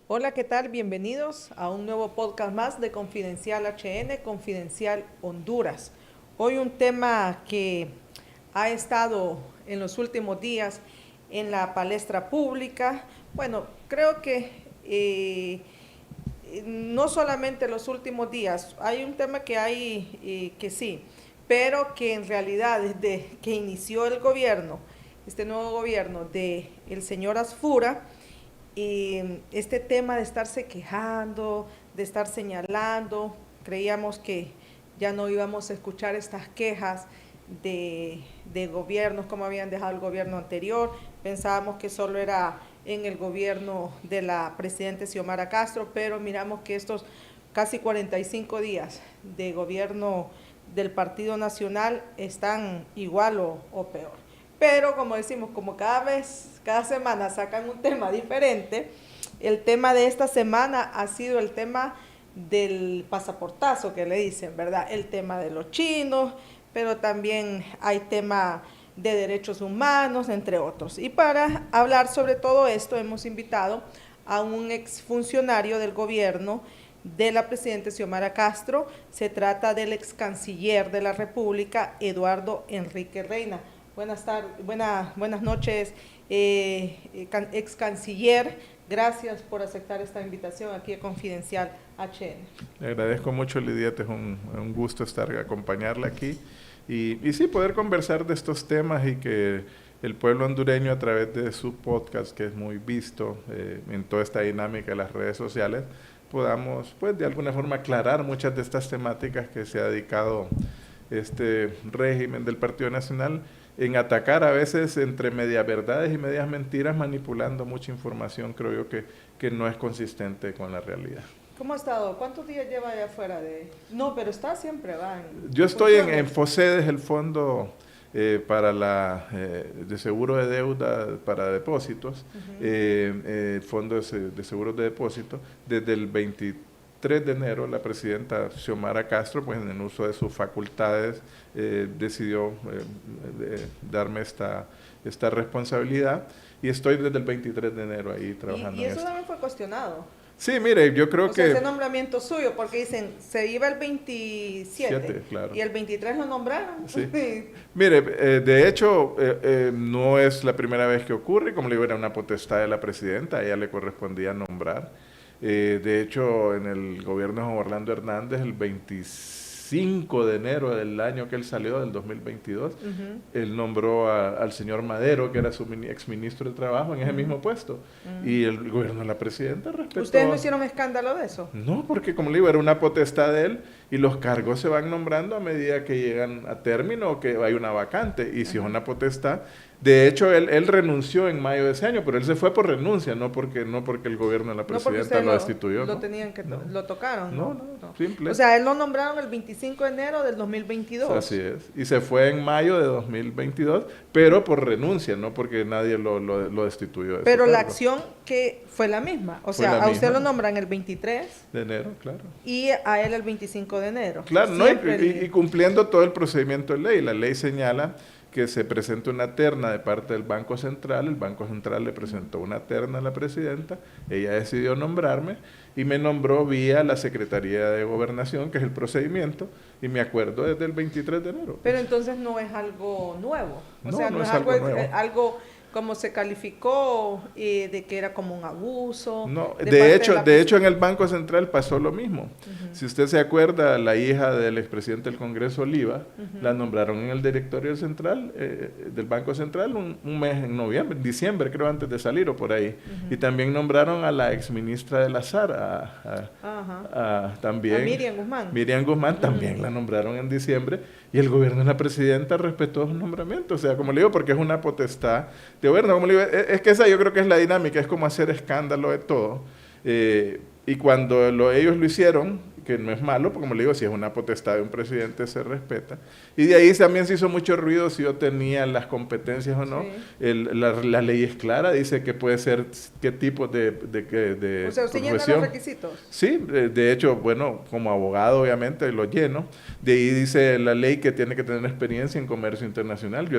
Hola, ¿qué tal? Bienvenidos a un nuevo podcast más de Confidencial HN, Confidencial Honduras. Hoy un tema que ha estado en los últimos días en la palestra pública. Bueno, creo que no solamente los últimos días, hay un tema que hay que sí, pero que en realidad desde que inició el gobierno, este nuevo gobierno de el señor Asfura, este tema de estarse quejando, de estar señalando, creíamos que ya no íbamos a escuchar estas quejas de gobiernos, como habían dejado el gobierno anterior, pensábamos que solo era en el gobierno de la presidenta Xiomara Castro, pero miramos que estos casi 45 días de gobierno del Partido Nacional están igual o peor. Pero como decimos, como cada semana sacan un tema diferente, el tema de esta semana ha sido el tema del pasaportazo que le dicen, ¿verdad? El tema de los chinos, pero también hay tema de derechos humanos, entre otros. Y para hablar sobre todo esto hemos invitado a un exfuncionario del gobierno de la presidenta Xiomara Castro. Se trata del ex canciller de la República, Eduardo Enrique Reina. Buenas noches, ex canciller. Gracias por aceptar esta invitación aquí a Confidencial HN. Le agradezco mucho, Lidia, es un gusto estar acompañarla aquí y sí, poder conversar de estos temas y que el pueblo hondureño a través de su podcast, que es muy visto en toda esta dinámica de las redes sociales, podamos, pues, de alguna forma aclarar muchas de estas temáticas que se ha dedicado este régimen del Partido Nacional en atacar a veces entre medias verdades y medias mentiras, manipulando mucha información, creo yo que no es consistente con la realidad. ¿Cómo ha estado? ¿Cuántos días lleva allá afuera de...? No, pero está siempre, va. Yo estoy en FOSEDES, el Fondo para de Seguro de Deuda para Depósitos, el Fondo de Seguros de Depósitos, desde el 23 de enero la presidenta Xiomara Castro, pues en el uso de sus facultades, decidió darme esta responsabilidad y estoy desde el 23 de enero ahí trabajando. Y eso también fue cuestionado. Sí, mire, yo creo que... ese nombramiento suyo, porque dicen, se iba el 27 claro. Y el 23 lo nombraron. Sí. Mire, de hecho, no es la primera vez que ocurre, como le digo, era una potestad de la presidenta, a ella le correspondía nombrar. De hecho, en el gobierno de Juan Orlando Hernández, el 25 de enero del año que él salió, del 2022, él nombró al señor Madero, que era su exministro de Trabajo, en ese mismo puesto. Y el gobierno de la presidenta respetó... ¿Ustedes no hicieron escándalo de eso? No, porque como le digo, era una potestad de él y los cargos se van nombrando a medida que llegan a término o que hay una vacante. Y si es una potestad... De hecho, él renunció en mayo de ese año, pero él se fue por renuncia, no porque el gobierno de la presidenta lo destituyó. Lo tenían que lo tocaron. No, simple. O sea, él lo nombraron el 25 de enero del 2022. Así es. Y se fue en mayo de 2022, pero por renuncia, no porque nadie lo destituyó. Pero la acción que fue la misma. O sea, a usted lo nombran el 23 de enero, claro. Y a él el 25 de enero. Claro, no, y cumpliendo todo el procedimiento de ley. La ley señala que se presente una terna de parte del Banco Central, el Banco Central le presentó una terna a la presidenta, ella decidió nombrarme y me nombró vía la Secretaría de Gobernación, que es el procedimiento, y me acuerdo desde el 23 de enero. Pero entonces no es algo nuevo, o sea, no es algo nuevo. Algo como se calificó de que era como un abuso. No, de hecho en el Banco Central pasó lo mismo. Si usted se acuerda, la hija del expresidente del Congreso, Oliva, la nombraron en el directorio central del Banco Central un mes en noviembre, diciembre creo, antes de salir o por ahí. Y también nombraron a la exministra de la SAR, también. A Miriam Guzmán. Miriam Guzmán también la nombraron en diciembre y el gobierno de la presidenta respetó su nombramiento. O sea, como le digo, porque es una potestad de gobierno, como le digo, es que esa yo creo que es la dinámica, es como hacer escándalo de todo. Y cuando ellos lo hicieron, que no es malo, porque como le digo, si es una potestad de un presidente se respeta. Y de ahí también se hizo mucho ruido si yo tenía las competencias o no. Sí. La ley es clara, dice que puede ser qué tipo de O sea, ¿usted llena los profesión. requisitos? Sí, de hecho, bueno, como abogado obviamente lo lleno. De ahí dice la ley que tiene que tener experiencia en comercio internacional.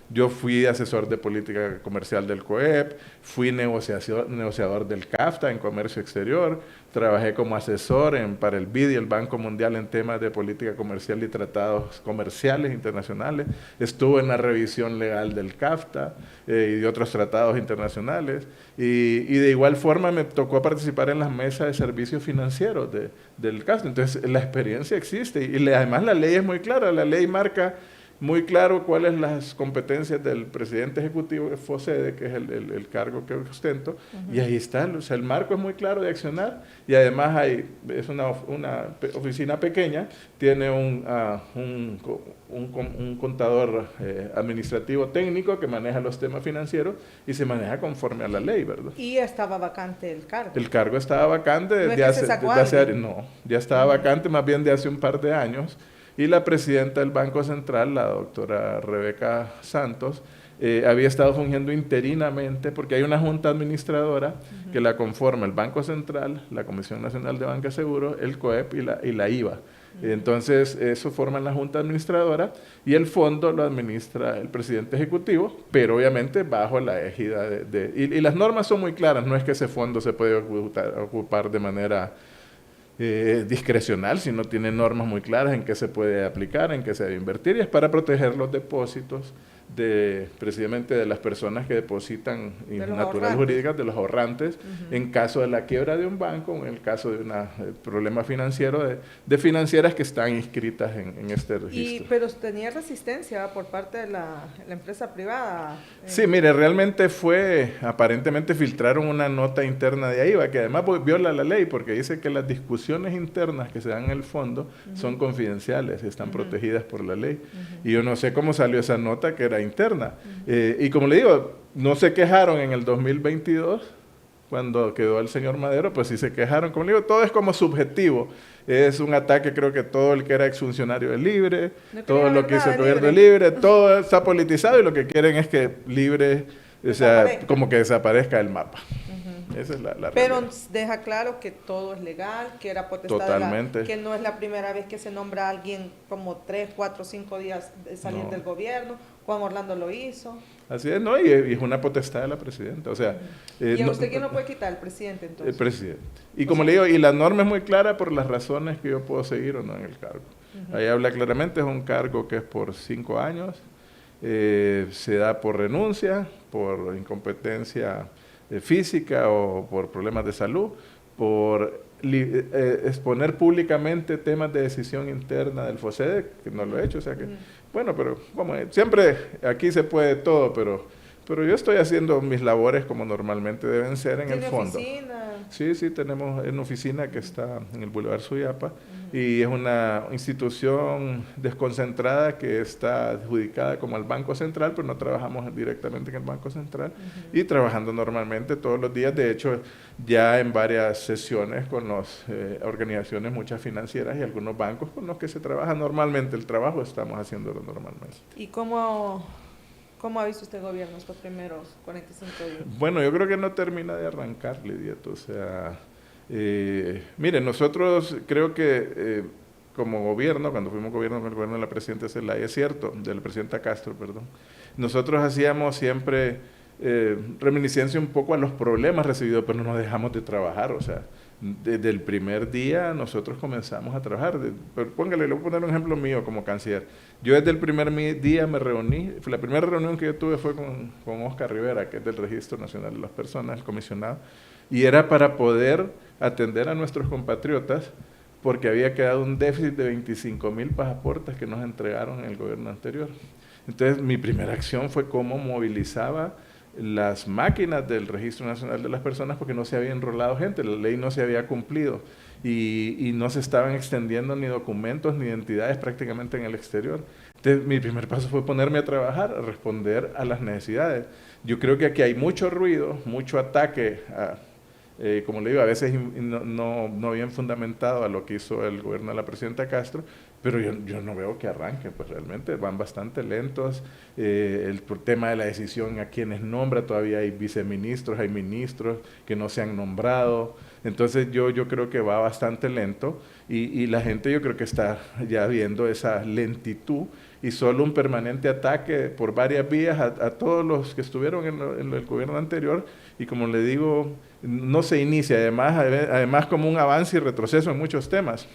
Yo fui asesor de política comercial del COEP, fui negociador del CAFTA en comercio exterior, trabajé como asesor para el BID y el Banco Mundial en temas de política comercial y tratados comerciales internacionales. Estuve en la revisión legal del CAFTA y de otros tratados internacionales. Y de igual forma me tocó participar en las mesas de servicios financieros del CAFTA. Entonces la experiencia existe y además la ley es muy clara. La ley marca muy claro cuáles son las competencias del presidente ejecutivo de FOSEDE, que es el cargo que ostento, y ahí está, o sea, el marco es muy claro de accionar, y además es una oficina pequeña, tiene un contador administrativo técnico que maneja los temas financieros y se maneja conforme a la ley, ¿verdad? Y estaba vacante el cargo. El cargo estaba vacante ¿No es desde que se sacó no, ya estaba vacante más bien de hace un par de años. Y la presidenta del Banco Central, la doctora Rebeca Santos, había estado fungiendo interinamente porque hay una junta administradora que la conforma el Banco Central, la Comisión Nacional de Banca y Seguros, el COEP y la IVA. Entonces, eso forman la junta administradora y el fondo lo administra el presidente ejecutivo, pero obviamente bajo la égida y las normas son muy claras, no es que ese fondo se puede ocupar de manera discrecional, sino tiene normas muy claras en qué se puede aplicar, en qué se debe invertir, y es para proteger los depósitos precisamente de las personas que depositan naturales jurídicas, de los ahorrantes, en caso de la quiebra de un banco, en el caso de un problema financiero, de financieras que están inscritas en este registro. Pero tenía resistencia por parte de la empresa privada. Sí, mire, realmente aparentemente filtraron una nota interna de AIBA, que además viola la ley, porque dice que las discusiones internas que se dan en el fondo son confidenciales y están protegidas por la ley. Y yo no sé cómo salió esa nota, que era interna. Y como le digo, no se quejaron en el 2022, cuando quedó el señor Madero, pues sí se quejaron. Como le digo, todo es como subjetivo. Es un ataque, creo que todo el que era exfuncionario es libre, todo lo que hizo el gobierno es libre, todo está politizado y lo que quieren es que libre, o sea, como que desaparezca del mapa. Esa es la Pero realidad. deja claro que todo es legal, que era potestad Totalmente. que no es la primera vez que se nombra a alguien como 3, 4, 5 días de salir del gobierno. Juan Orlando lo hizo. Así es, ¿no? Y es una potestad de la presidenta. O sea, ¿Y a usted quién lo puede quitar? ¿El presidente entonces? El presidente. Y como le digo, y la norma es muy clara por las razones que yo puedo seguir o no en el cargo. Ahí habla claramente, es un cargo que es por 5 años, se da por renuncia, por incompetencia física o por problemas de salud, por exponer públicamente temas de decisión interna del FOSEDE, que no lo he hecho, o sea que, bueno, pero como siempre aquí se puede todo, pero yo estoy haciendo mis labores como normalmente deben ser en el fondo. ¿Tiene oficina? Sí, tenemos una oficina que está en el Boulevard Suyapa y es una institución desconcentrada que está adjudicada como al Banco Central, pero no trabajamos directamente en el Banco Central y trabajando normalmente todos los días. De hecho, ya en varias sesiones con las organizaciones, muchas financieras y algunos bancos con los que se trabaja normalmente. El trabajo estamos haciéndolo normalmente. ¿Y cómo ha visto este gobierno estos primeros 45 días? Bueno, yo creo que no termina de arrancar, Lidia. O sea, mire, nosotros creo que como gobierno, cuando fuimos gobierno con el gobierno de la presidenta Zelaya, es cierto, de la presidenta Castro, perdón, nosotros hacíamos siempre reminiscencia un poco a los problemas recibidos, pero no nos dejamos de trabajar, o sea, desde el primer día nosotros comenzamos a trabajar. Póngale, le voy a poner un ejemplo mío como canciller. Yo desde el primer día me reuní, la primera reunión que yo tuve fue con Oscar Rivera, que es del Registro Nacional de las Personas, el comisionado, y era para poder atender a nuestros compatriotas, porque había quedado un déficit de 25,000 pasaportes que nos entregaron en el gobierno anterior. Entonces, mi primera acción fue cómo movilizaba las máquinas del Registro Nacional de las Personas, porque no se había enrolado gente, la ley no se había cumplido y no se estaban extendiendo ni documentos ni identidades prácticamente en el exterior. Entonces, mi primer paso fue ponerme a trabajar, a responder a las necesidades. Yo creo que aquí hay mucho ruido, mucho ataque como le digo, a veces no bien fundamentado a lo que hizo el gobierno de la presidenta Castro, pero yo no veo que arranquen, pues realmente van bastante lentos. Por tema de la decisión a quienes nombra, todavía hay viceministros, hay ministros que no se han nombrado. Entonces yo creo que va bastante lento y la gente yo creo que está ya viendo esa lentitud y solo un permanente ataque por varias vías a todos los que estuvieron en el gobierno anterior, y como le digo, no se inicia, además como un avance y retroceso en muchos temas.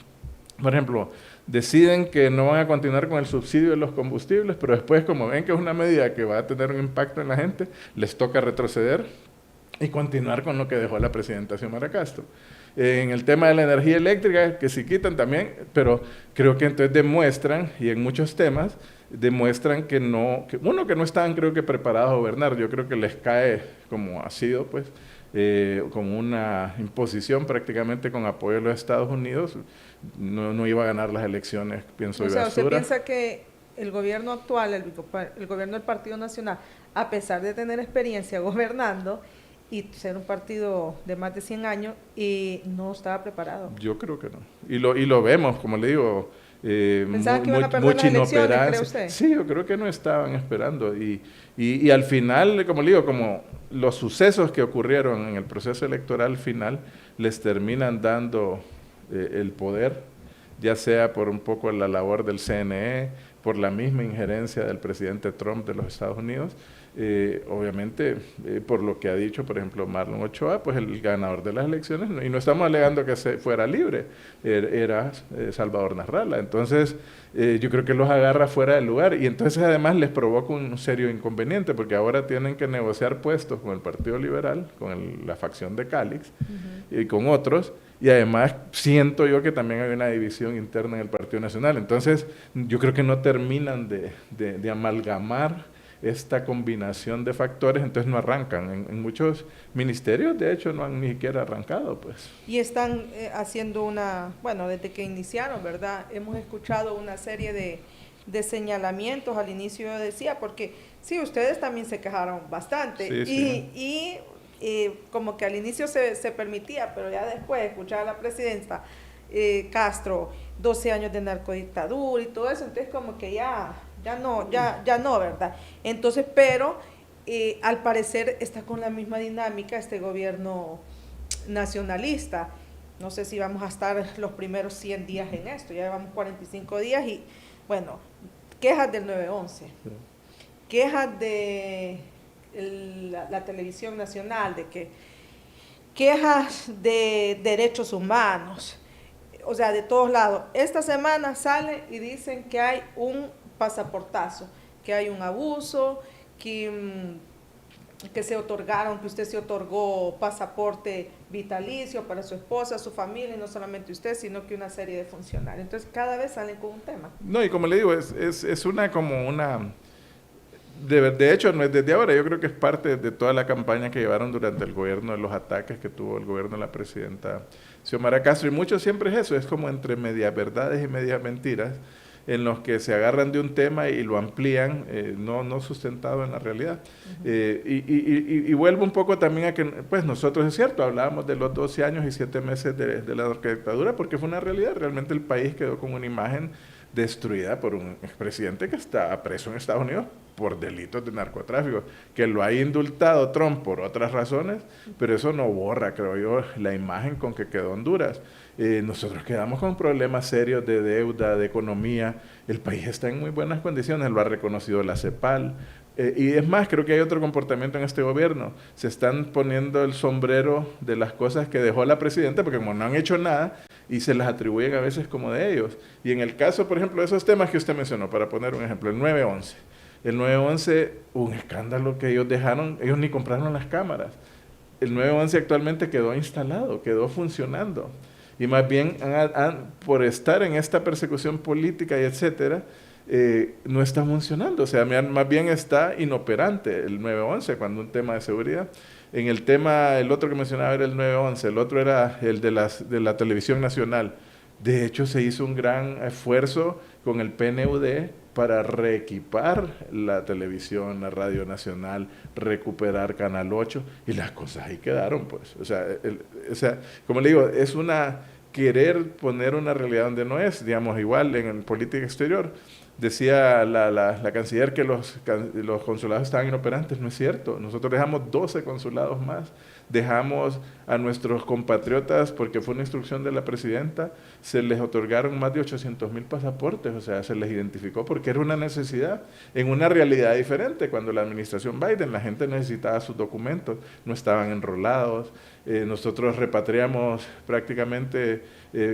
Por ejemplo, deciden que no van a continuar con el subsidio de los combustibles, pero después, como ven que es una medida que va a tener un impacto en la gente, les toca retroceder y continuar con lo que dejó la presidenta Xiomara Castro. En el tema de la energía eléctrica, que se quitan también, pero creo que entonces demuestran, y en muchos temas, demuestran que no estaban, creo que, preparados a gobernar. Yo creo que les cae, como ha sido, pues, como una imposición prácticamente con apoyo de los Estados Unidos, no iba a ganar las elecciones, pienso yo. O sea, ¿usted piensa que el gobierno actual, el gobierno del Partido Nacional, a pesar de tener experiencia gobernando y ser un partido de más de 100 años, no estaba preparado? Yo creo que no. Y lo vemos, como le digo, ¿Pensaba que iban a perder las elecciones, cree usted? Sí, yo creo que no estaban esperando. Y al final, como le digo, como los sucesos que ocurrieron en el proceso electoral final les terminan dando el poder, ya sea por un poco la labor del CNE, por la misma injerencia del presidente Trump de los Estados Unidos, obviamente por lo que ha dicho, por ejemplo, Marlon Ochoa, pues el ganador de las elecciones, y no estamos alegando que fuera libre, era Salvador Narrala. Entonces yo creo que los agarra fuera del lugar, y entonces además les provoca un serio inconveniente, porque ahora tienen que negociar puestos con el Partido Liberal, con la facción de Calix, y con otros, y además siento yo que también hay una división interna en el Partido Nacional. Entonces yo creo que no terminan de amalgamar esta combinación de factores, entonces no arrancan. En muchos ministerios, de hecho, no han ni siquiera arrancado, pues. Y están haciendo desde que iniciaron, ¿verdad? Hemos escuchado una serie de señalamientos, al inicio yo decía, porque sí, ustedes también se quejaron bastante, Sí. y como que al inicio se permitía, pero ya después escuchar a la presidenta Castro, 12 años de narcodictadura y todo eso, entonces como que ya no, ¿verdad? Entonces, pero al parecer está con la misma dinámica este gobierno nacionalista. No sé si vamos a estar los primeros 100 días en esto, ya llevamos 45 días y, bueno, quejas del 911, quejas de la televisión nacional, quejas de derechos humanos, o sea, de todos lados. Esta semana sale y dicen que hay un pasaportazo, que hay un abuso, que se otorgaron, que usted se otorgó pasaporte vitalicio para su esposa, su familia, y no solamente usted, sino que una serie de funcionarios. Entonces, cada vez salen con un tema. No, y como le digo, es de hecho, no es desde ahora, yo creo que es parte de toda la campaña que llevaron durante el gobierno, de los ataques que tuvo el gobierno de la presidenta Xiomara Castro, y mucho siempre es eso, es como entre medias verdades y medias mentiras, en los que se agarran de un tema y lo amplían, no sustentado en la realidad. Y vuelvo un poco también a que, pues nosotros, es cierto, hablábamos de los 12 años y 7 meses de la narcodictadura, porque fue una realidad. Realmente el país quedó con una imagen destruida por un expresidente que está preso en Estados Unidos por delitos de narcotráfico, que lo ha indultado Trump por otras razones, pero eso no borra, creo yo, la imagen con que quedó Honduras. Nosotros quedamos con problemas serios de deuda, de economía. El país está en muy buenas condiciones, lo ha reconocido la CEPAL. Y es más, creo que hay otro comportamiento en este gobierno. Se están poniendo el sombrero de las cosas que dejó la presidenta, porque como no han hecho nada, y se las atribuyen a veces como de ellos. Y en el caso, por ejemplo, de esos temas que usted mencionó, para poner un ejemplo, el 911. El 911, un escándalo que ellos dejaron, ellos ni compraron las cámaras. El 911 actualmente quedó instalado, quedó funcionando. Y más bien, por estar en esta persecución política y etcétera, no está funcionando. O sea, más bien está inoperante el 911 cuando un tema de seguridad. En el tema, el otro que mencionaba era el 911, el otro era el de la televisión nacional. De hecho, se hizo un gran esfuerzo con el PNUD para reequipar la televisión, la Radio Nacional, recuperar Canal 8, y las cosas ahí quedaron, pues. O sea, como le digo, es querer poner una realidad donde no es, digamos, igual en política exterior. Decía la canciller que los consulados estaban inoperantes, no es cierto. Nosotros dejamos 12 consulados más, dejamos a nuestros compatriotas, porque fue una instrucción de la presidenta, se les otorgaron más de 800,000 pasaportes, o sea, se les identificó porque era una necesidad en una realidad diferente. Cuando la administración Biden, la gente necesitaba sus documentos, no estaban enrolados. Nosotros repatriamos prácticamente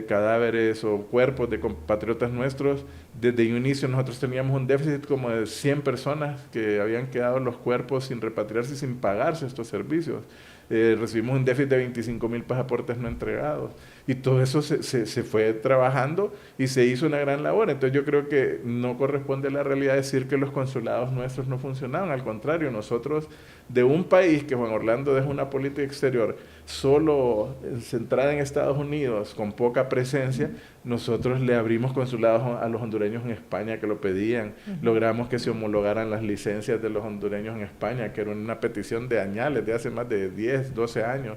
cadáveres o cuerpos de compatriotas nuestros. Desde un inicio nosotros teníamos un déficit como de 100 personas que habían quedado los cuerpos sin repatriarse y sin pagarse estos servicios. Recibimos un déficit de 25,000 pasaportes no entregados. Y todo eso se fue trabajando y se hizo una gran labor. Entonces yo creo que no corresponde a la realidad decir que los consulados nuestros no funcionaban. Al contrario, nosotros de un país que Juan Orlando es una política exterior solo centrada en Estados Unidos, con poca presencia, nosotros le abrimos consulados a los hondureños en España que lo pedían. Logramos que se homologaran las licencias de los hondureños en España, que era una petición de añales, de hace más de 10, 12 años.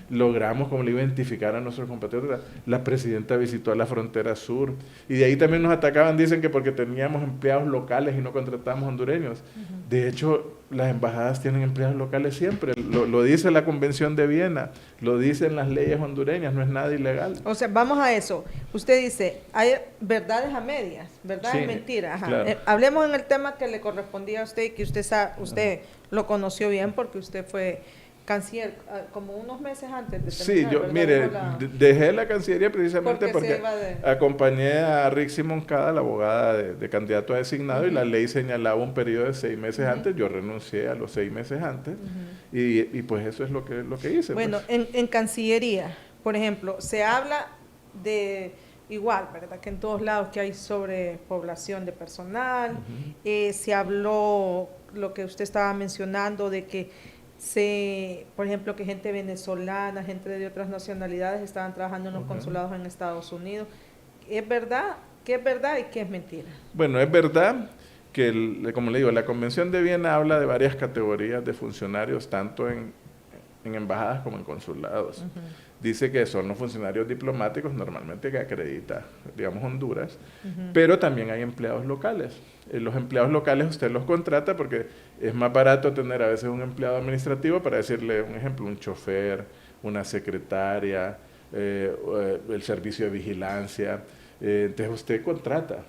Logramos, como le identificar a nuestros compatriotas. La presidenta visitó a la frontera sur, y de ahí también nos atacaban, dicen que porque teníamos empleados locales y no contratamos hondureños. De hecho, las embajadas tienen empleados locales siempre, lo dice la Convención de Viena, lo dicen las leyes hondureñas, no es nada ilegal. O sea, vamos a eso. Usted dice, hay verdades a medias, verdades y mentiras. Claro. Hablemos en el tema que le correspondía a usted y que usted lo conoció bien porque usted fue canciller como unos meses antes de terminar. Sí, yo, mire, dejé la Cancillería precisamente porque acompañé a Rixi Moncada, la abogada de candidato a designado, y la ley señalaba un periodo de 6 meses antes. Yo renuncié a los 6 meses antes, y pues eso es lo que hice. Bueno, pues. en Cancillería, por ejemplo, se habla de igual, ¿verdad? Que en todos lados que hay sobrepoblación de personal. Se habló lo que usted estaba mencionando de que por ejemplo, que gente venezolana, gente de otras nacionalidades estaban trabajando en los consulados en Estados Unidos. ¿Es verdad? ¿Qué es verdad y qué es mentira? Bueno, es verdad que, como le digo, la Convención de Viena habla de varias categorías de funcionarios, tanto en embajadas como en consulados. Dice que son los funcionarios diplomáticos normalmente que acredita, digamos, Honduras, pero también hay empleados locales. Los empleados locales usted los contrata porque es más barato tener a veces un empleado administrativo, para decirle un ejemplo, un chofer, una secretaria, el servicio de vigilancia. Entonces usted contrata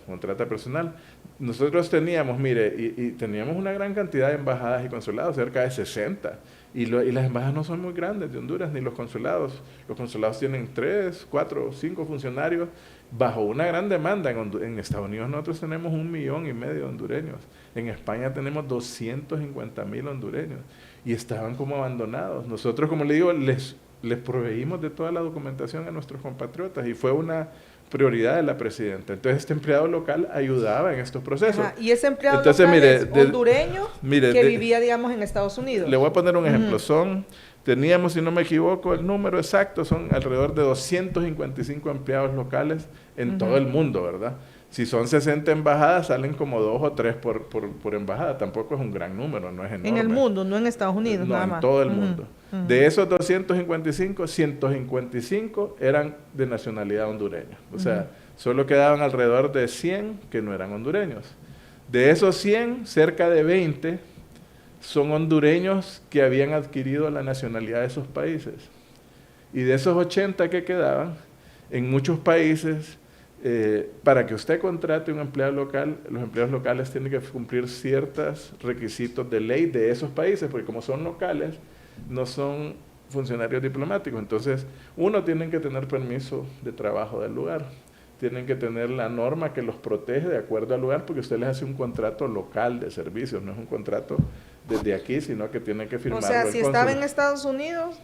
personal. Nosotros teníamos, mire, y teníamos una gran cantidad de embajadas y consulados, cerca de 60. Y las embajadas no son muy grandes de Honduras, ni los consulados. Los consulados tienen 3, 4, 5 funcionarios bajo una gran demanda. En Estados Unidos nosotros tenemos 1,5 millones de hondureños. En España tenemos 250,000 hondureños. Y estaban como abandonados. Nosotros, como le digo, les proveímos de toda la documentación a nuestros compatriotas, y fue una prioridad de la presidenta. Entonces este empleado local ayudaba en estos procesos. Y ese empleado local es hondureño que vivía, digamos, en Estados Unidos. Le voy a poner un ejemplo. Teníamos, si no me equivoco, el número exacto, son alrededor de 255 empleados locales en todo el mundo, ¿verdad? Si son 60 embajadas, salen como 2 o 3 por embajada. Tampoco es un gran número, no es enorme. En el mundo, no en Estados Unidos, no, nada más. en todo el mundo. De esos 255, 155 eran de nacionalidad hondureña. O sea, solo quedaban alrededor de 100 que no eran hondureños. De esos 100, cerca de 20 son hondureños que habían adquirido la nacionalidad de esos países. Y de esos 80 que quedaban, en muchos países, para que usted contrate un empleado local, los empleados locales tienen que cumplir ciertos requisitos de ley de esos países, porque como son locales, no son funcionarios diplomáticos. Entonces, tienen que tener permiso de trabajo del lugar, tienen que tener la norma que los protege de acuerdo al lugar, porque usted les hace un contrato local de servicios, no es un contrato desde aquí, sino que tienen que firmarlo. O sea, si estaba en Estados Unidos,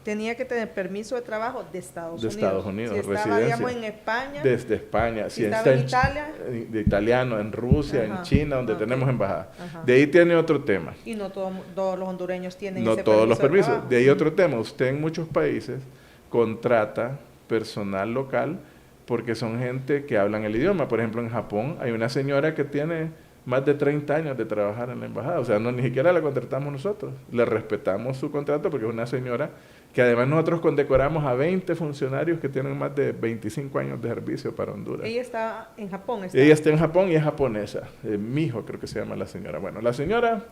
tenía que tener permiso de trabajo de Estados Unidos. De Estados Unidos, si estaba, digamos, en España. Desde España. Si estaba en Italia. De italiano, en Rusia, en China, donde tenemos embajada. De ahí tiene otro tema. Y no todos los hondureños tienen ese permiso. No todos los permisos. De ahí otro tema. Usted en muchos países contrata personal local porque son gente que hablan el idioma. Por ejemplo, en Japón hay una señora que tiene más de 30 años de trabajar en la embajada, o sea, no, ni siquiera la contratamos nosotros, le respetamos su contrato porque es una señora que además nosotros condecoramos a 20 funcionarios que tienen más de 25 años de servicio para Honduras. Ella está en Japón. Ella está en Japón y es japonesa, Mijo creo que se llama la señora. Bueno, la señora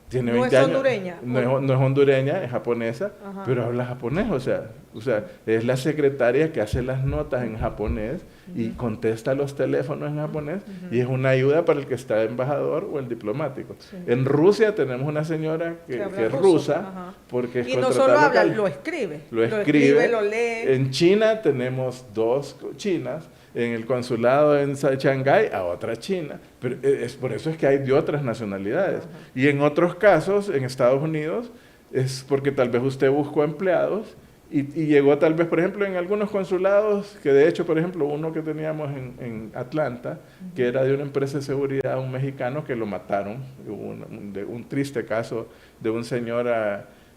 tiene 20 años. Hondureña. No es hondureña, es japonesa, Ajá. pero habla japonés, o sea, es la secretaria que hace las notas en japonés y contesta los teléfonos en japonés y es una ayuda para el que está embajador o el diplomático. Sí. En Rusia tenemos una señora que es rusa, porque es y no solo habla, lo escribe, lo lee. En China tenemos 2 chinas, en el consulado en Shanghái a otra china, pero por eso es que hay de otras nacionalidades. Ajá. Y en otros casos, en Estados Unidos, es porque tal vez usted buscó empleados y llegó tal vez, por ejemplo, en algunos consulados, que de hecho, por ejemplo, uno que teníamos en Atlanta, que era de una empresa de seguridad, un mexicano que lo mataron, un triste caso de un señor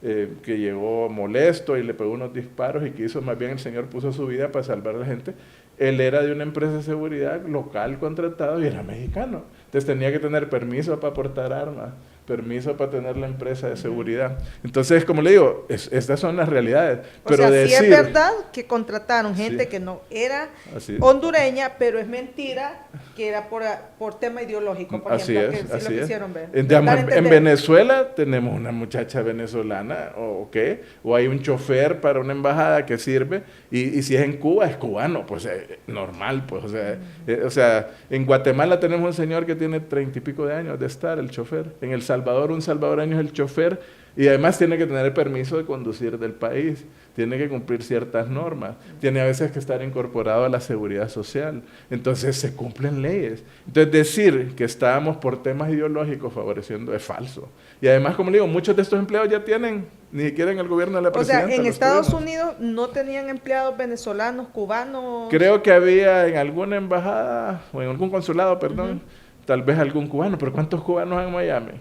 que llegó molesto y le pegó unos disparos y que hizo, más bien el señor puso su vida para salvar a la gente. Él era de una empresa de seguridad local contratado y era mexicano. Entonces tenía que tener permiso para portar armas, permiso para tener la empresa de seguridad. Entonces, como le digo, estas son las realidades. Pero sí es verdad que contrataron gente que no era hondureña, pero es mentira que era por tema ideológico, por ejemplo, que sí lo quisieron ver. En Venezuela tenemos una muchacha venezolana, o hay un chofer para una embajada que sirve, y si es en Cuba, es cubano, pues normal, pues, o sea, en Guatemala tenemos un señor que tiene 30 y pico de años de estar, el chofer. En El Salvador, un salvadoreño es el chofer y además tiene que tener el permiso de conducir del país, tiene que cumplir ciertas normas, tiene a veces que estar incorporado a la seguridad social. Entonces se cumplen leyes. Entonces decir que estábamos por temas ideológicos favoreciendo es falso. Y además, como le digo, muchos de estos empleados ya tienen, ni siquiera en el gobierno de la presidenta. O sea, en Estados Unidos no tenían empleados venezolanos, cubanos. Creo que había en alguna embajada, o en algún consulado, perdón, tal vez algún cubano, pero ¿cuántos cubanos en Miami?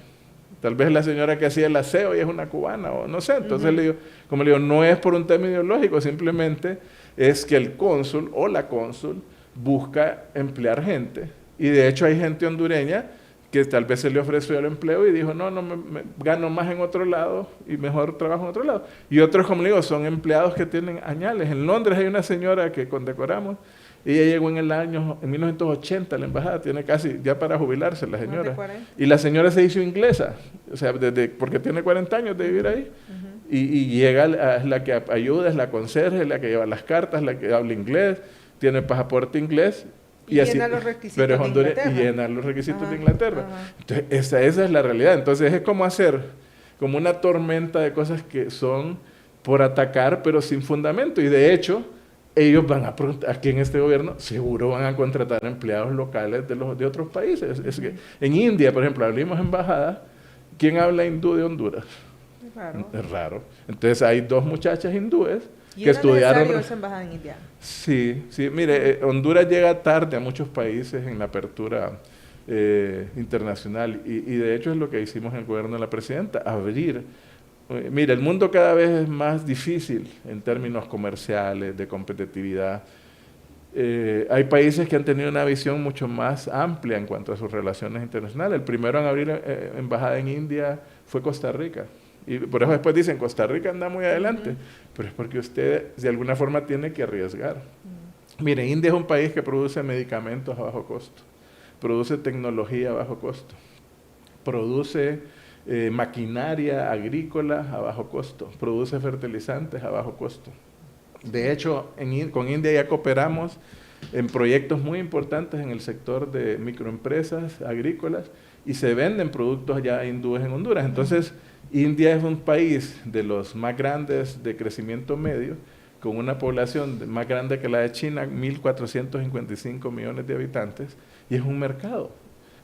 Tal vez la señora que hacía el aseo y es una cubana, o no sé. Entonces, le digo, como le digo, no es por un tema ideológico, simplemente es que el cónsul o la cónsul busca emplear gente. Y de hecho hay gente hondureña que tal vez se le ofreció el empleo y dijo, no, me gano más en otro lado y mejor trabajo en otro lado. Y otros, como le digo, son empleados que tienen añales. En Londres hay una señora que condecoramos. Ella llegó en 1980 a la embajada, tiene casi ya para jubilarse la señora. Y la señora se hizo inglesa, o sea, porque tiene 40 años de vivir ahí. Y llega, es la que ayuda, es la conserje, es la que lleva las cartas, la que habla inglés, tiene pasaporte inglés. Y llena los requisitos de Inglaterra. Y llena los requisitos de Inglaterra. Entonces, esa es la realidad. Entonces, es como hacer como una tormenta de cosas que son por atacar, pero sin fundamento. Y de hecho, ellos van aquí en este gobierno, seguro van a contratar empleados locales de otros países. Es que en India, por ejemplo, abrimos embajada, ¿quién habla hindú de Honduras? Es raro. Entonces hay 2 muchachas hindúes que estudiaron. ¿Esa embajada en India? Sí, mire, Honduras llega tarde a muchos países en la apertura internacional y de hecho es lo que hicimos en el gobierno de la presidenta, abrir. Mira, el mundo cada vez es más difícil en términos comerciales, de competitividad. Hay países que han tenido una visión mucho más amplia en cuanto a sus relaciones internacionales. El primero en abrir embajada en India fue Costa Rica. Y por eso después dicen, Costa Rica anda muy adelante. Pero es porque usted de alguna forma tiene que arriesgar. Mire, India es un país que produce medicamentos a bajo costo, produce tecnología a bajo costo, produce maquinaria agrícola a bajo costo, produce fertilizantes a bajo costo. De hecho, con India ya cooperamos en proyectos muy importantes en el sector de microempresas agrícolas y se venden productos ya hindúes en Honduras. Entonces, India es un país de los más grandes de crecimiento medio, con una población más grande que la de China, 1.455 millones de habitantes, y es un mercado.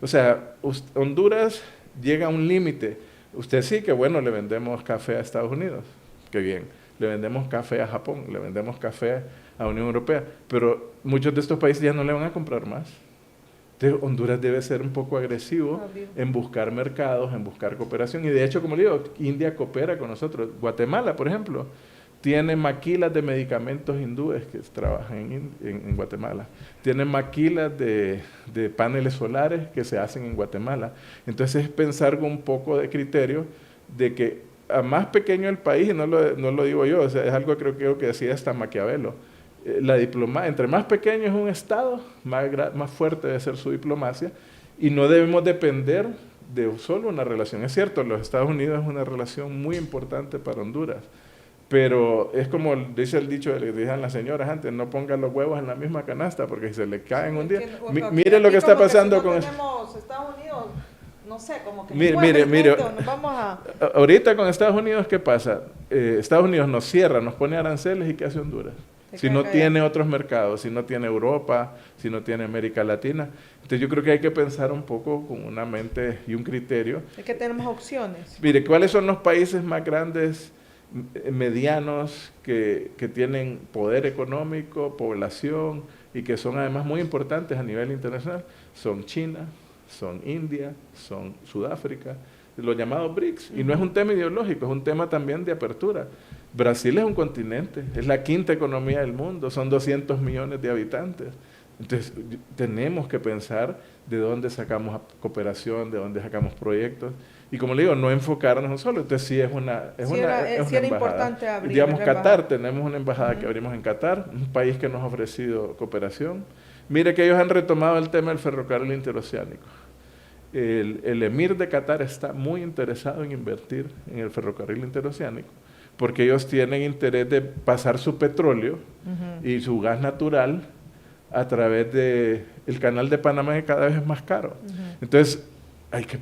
O sea, Honduras llega a un límite. Usted sí que bueno, le vendemos café a Estados Unidos, qué bien. Le vendemos café a Japón, le vendemos café a Unión Europea, pero muchos de estos países ya no le van a comprar más. Entonces, Honduras debe ser un poco agresivo en buscar mercados, en buscar cooperación. Y de hecho, como le digo, India coopera con nosotros. Guatemala, por ejemplo, tiene maquilas de medicamentos hindúes que trabajan en Guatemala, tiene maquilas de paneles solares que se hacen en Guatemala. Entonces es pensar con un poco de criterio de que a más pequeño el país, y no lo digo yo, o sea, es algo creo que decía hasta Maquiavelo, entre más pequeño es un estado, más fuerte debe ser su diplomacia, y no debemos depender de solo una relación. Es cierto, los Estados Unidos es una relación muy importante para Honduras, pero es como dice el dicho, le decían las señoras antes, no pongan los huevos en la misma canasta, porque si se le caen un día... Mire lo que está pasando con... tenemos Estados Unidos, no sé, como que... Mire, nos vamos a... ahorita con Estados Unidos, ¿qué pasa? Estados Unidos nos cierra, nos pone aranceles, ¿y qué hace Honduras? Si no tiene otros mercados, si no tiene Europa, si no tiene América Latina. Entonces yo creo que hay que pensar un poco con una mente y un criterio. Es que tenemos opciones. Mire, ¿cuáles son los países más grandes, medianos, que tienen poder económico, población y que son además muy importantes a nivel internacional? Son China, son India, son Sudáfrica, los llamados BRICS. Y no es un tema ideológico, es un tema también de apertura. Brasil es un continente, es la quinta economía del mundo, son 200 millones de habitantes. Entonces, tenemos que pensar de dónde sacamos cooperación, de dónde sacamos proyectos. Y como le digo, no enfocarnos solo. Entonces, sí es una era importante abrir. Digamos, Qatar, tenemos una embajada que abrimos en Qatar, un país que nos ha ofrecido cooperación. Mire que ellos han retomado el tema del ferrocarril interoceánico. El emir de Qatar está muy interesado en invertir en el ferrocarril interoceánico, porque ellos tienen interés de pasar su petróleo y su gas natural a través del canal de Panamá, que cada vez es más caro. Entonces,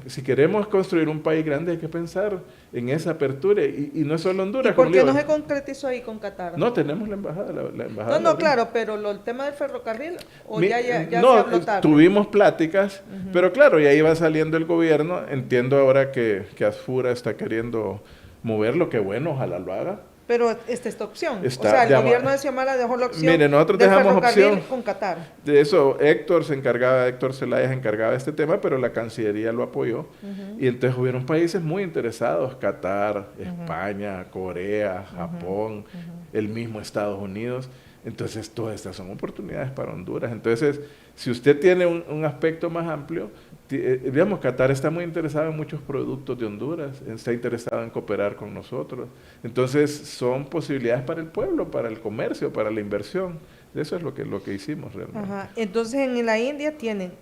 si queremos construir un país grande, hay que pensar en esa apertura, y no es solo Honduras. ¿Y por qué no se concretizó ahí con Qatar? No, tenemos la embajada. La embajada no, claro, pero el tema del ferrocarril, ya se habló tarde. Tuvimos pláticas, pero claro, y ahí va saliendo el gobierno. Entiendo ahora que Asfura está queriendo moverlo, que bueno, ojalá lo haga. Pero esta opción. O sea, el gobierno de Xiomara dejó la opción. Mire, nosotros del dejamos ferrocarril opción con Qatar. De eso, Héctor Zelaya se encargaba de este tema, pero la Cancillería lo apoyó. Y entonces hubieron países muy interesados: Qatar, España, Corea, Japón, el mismo Estados Unidos. Entonces, todas estas son oportunidades para Honduras. Entonces, si usted tiene un aspecto más amplio, digamos, Qatar está muy interesado en muchos productos de Honduras, está interesado en cooperar con nosotros. Entonces, son posibilidades para el pueblo, para el comercio, para la inversión. Eso es lo que hicimos realmente. Entonces, en la India tienen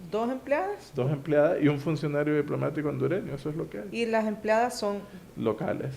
2 empleadas. 2 empleadas y un funcionario diplomático hondureño, eso es lo que hay. Y las empleadas son locales.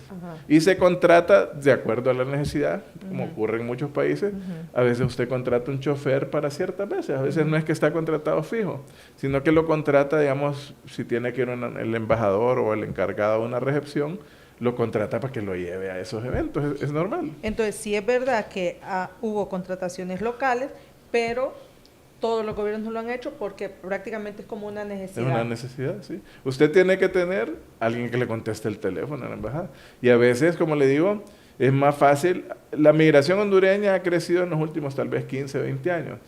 Y se contrata de acuerdo a la necesidad, como ocurre en muchos países. A veces usted contrata un chofer para ciertas veces, a veces no es que está contratado fijo, sino que lo contrata, digamos, si tiene que ir el embajador o el encargado de una recepción, lo contrata para que lo lleve a esos eventos, es normal. Entonces, sí es verdad que hubo contrataciones locales, pero todos los gobiernos no lo han hecho porque prácticamente es como una necesidad. Es una necesidad, sí. Usted tiene que tener alguien que le conteste el teléfono a la embajada. Y a veces, como le digo, es más fácil. La migración hondureña ha crecido en los últimos tal vez 15, 20 años.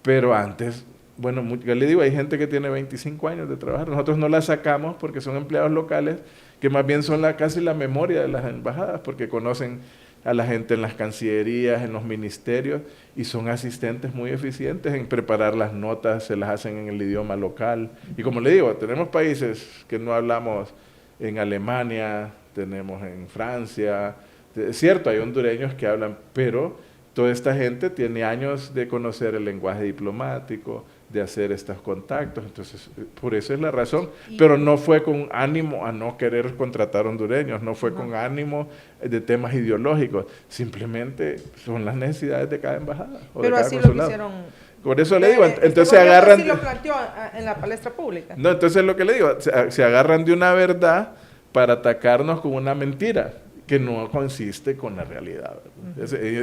Pero antes, bueno, yo le digo, hay gente que tiene 25 años de trabajar. Nosotros no la sacamos porque son empleados locales que más bien son casi la memoria de las embajadas, porque conocen a la gente en las cancillerías, en los ministerios, y son asistentes muy eficientes en preparar las notas, se las hacen en el idioma local. Y como le digo, tenemos países que no hablamos en Alemania, tenemos en Francia, es cierto, hay hondureños que hablan, pero toda esta gente tiene años de conocer el lenguaje diplomático, de hacer estos contactos, entonces por eso es la razón, pero no fue con ánimo a no querer contratar hondureños, no fue con ánimo de temas ideológicos, simplemente son las necesidades de cada embajada o pero de cada así consulado. Lo hicieron. Por eso le digo, entonces se agarran... Así lo planteó en la palestra pública. No, entonces lo que le digo, se agarran de una verdad para atacarnos con una mentira que no consiste con la realidad.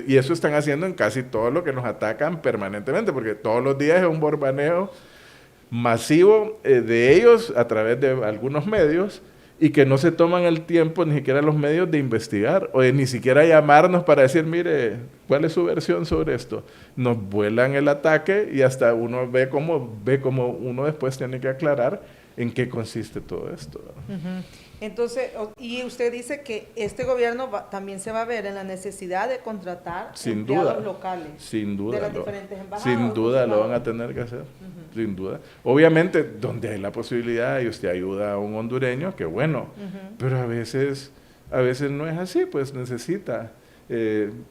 Y eso están haciendo en casi todo lo que nos atacan permanentemente, porque todos los días es un bombarneo masivo de ellos a través de algunos medios, y que no se toman el tiempo, ni siquiera los medios, de investigar, o de ni siquiera llamarnos para decir, mire, ¿cuál es su versión sobre esto? Nos vuelan el ataque y hasta uno ve cómo uno después tiene que aclarar en qué consiste todo esto. Uh-huh. Entonces, y usted dice que este gobierno también se va a ver en la necesidad de contratar empleados locales. Sin duda. De las diferentes embajadas. Sin duda lo van a tener que hacer, sin duda. Obviamente, donde hay la posibilidad y usted ayuda a un hondureño, qué bueno, pero a veces no es así, pues necesita.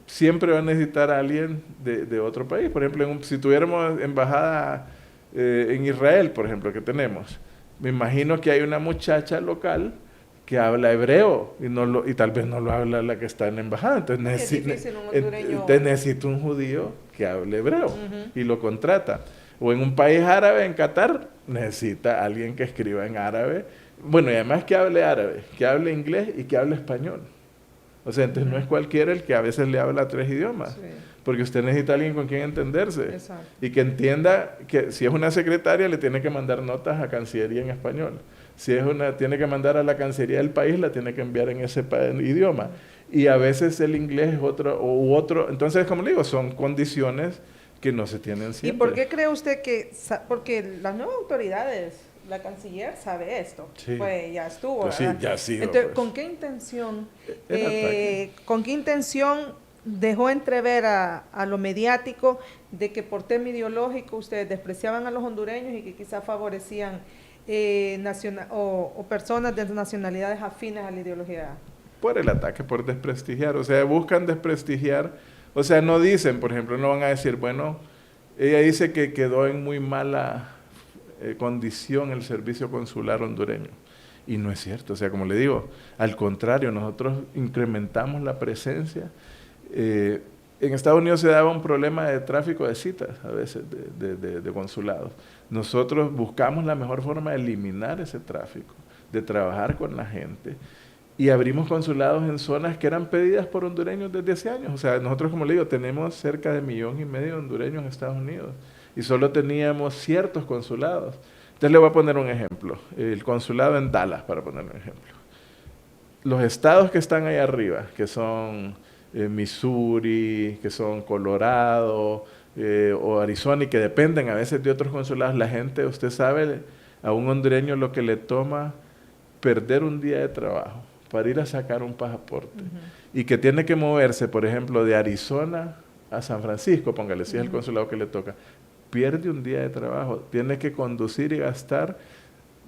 Siempre va a necesitar a alguien de otro país. Por ejemplo, si tuviéramos embajada en Israel, por ejemplo, que tenemos, me imagino que hay una muchacha local que habla hebreo y tal vez no lo habla la que está en la embajada. Entonces necesita un judío que hable hebreo y lo contrata. O en un país árabe, en Qatar, necesita alguien que escriba en árabe. Bueno, y además que hable árabe, que hable inglés y que hable español. O sea, entonces no es cualquiera el que a veces le habla 3 idiomas. Sí. Porque usted necesita alguien con quien entenderse. Exacto. Y que entienda que si es una secretaria le tiene que mandar notas a Cancillería en español. Si es tiene que mandar a la Cancillería del país, la tiene que enviar en ese idioma. Y a veces el inglés es otro. Entonces, como le digo, son condiciones que no se tienen siempre. ¿Y por qué cree usted que, porque las nuevas autoridades, la canciller sabe esto, sí. Pues ya estuvo, pues sí, ya sí. Entonces, pues. ¿Con qué intención dejó entrever a lo mediático de que por tema ideológico ustedes despreciaban a los hondureños y que quizás favorecían o personas de nacionalidades afines a la ideología? Por el ataque, por desprestigiar, o sea, buscan desprestigiar, o sea, no dicen, por ejemplo, no van a decir, bueno, ella dice que quedó en muy mala condición el servicio consular hondureño. Y no es cierto, o sea, como le digo, al contrario, nosotros incrementamos la presencia. En Estados Unidos se daba un problema de tráfico de citas, a veces, de consulados. Nosotros buscamos la mejor forma de eliminar ese tráfico, de trabajar con la gente, y abrimos consulados en zonas que eran pedidas por hondureños desde hace años. O sea, nosotros, como le digo, tenemos cerca de 1,5 millones de hondureños en Estados Unidos, y solo teníamos ciertos consulados. Entonces le voy a poner un ejemplo, el consulado en Dallas, para poner un ejemplo. Los estados que están ahí arriba, que son Missouri, que son Colorado o Arizona, y que dependen a veces de otros consulados, la gente, usted sabe, a un hondureño lo que le toma perder un día de trabajo para ir a sacar un pasaporte, y que tiene que moverse, por ejemplo, de Arizona a San Francisco, póngale, si es el consulado que le toca, pierde un día de trabajo, tiene que conducir y gastar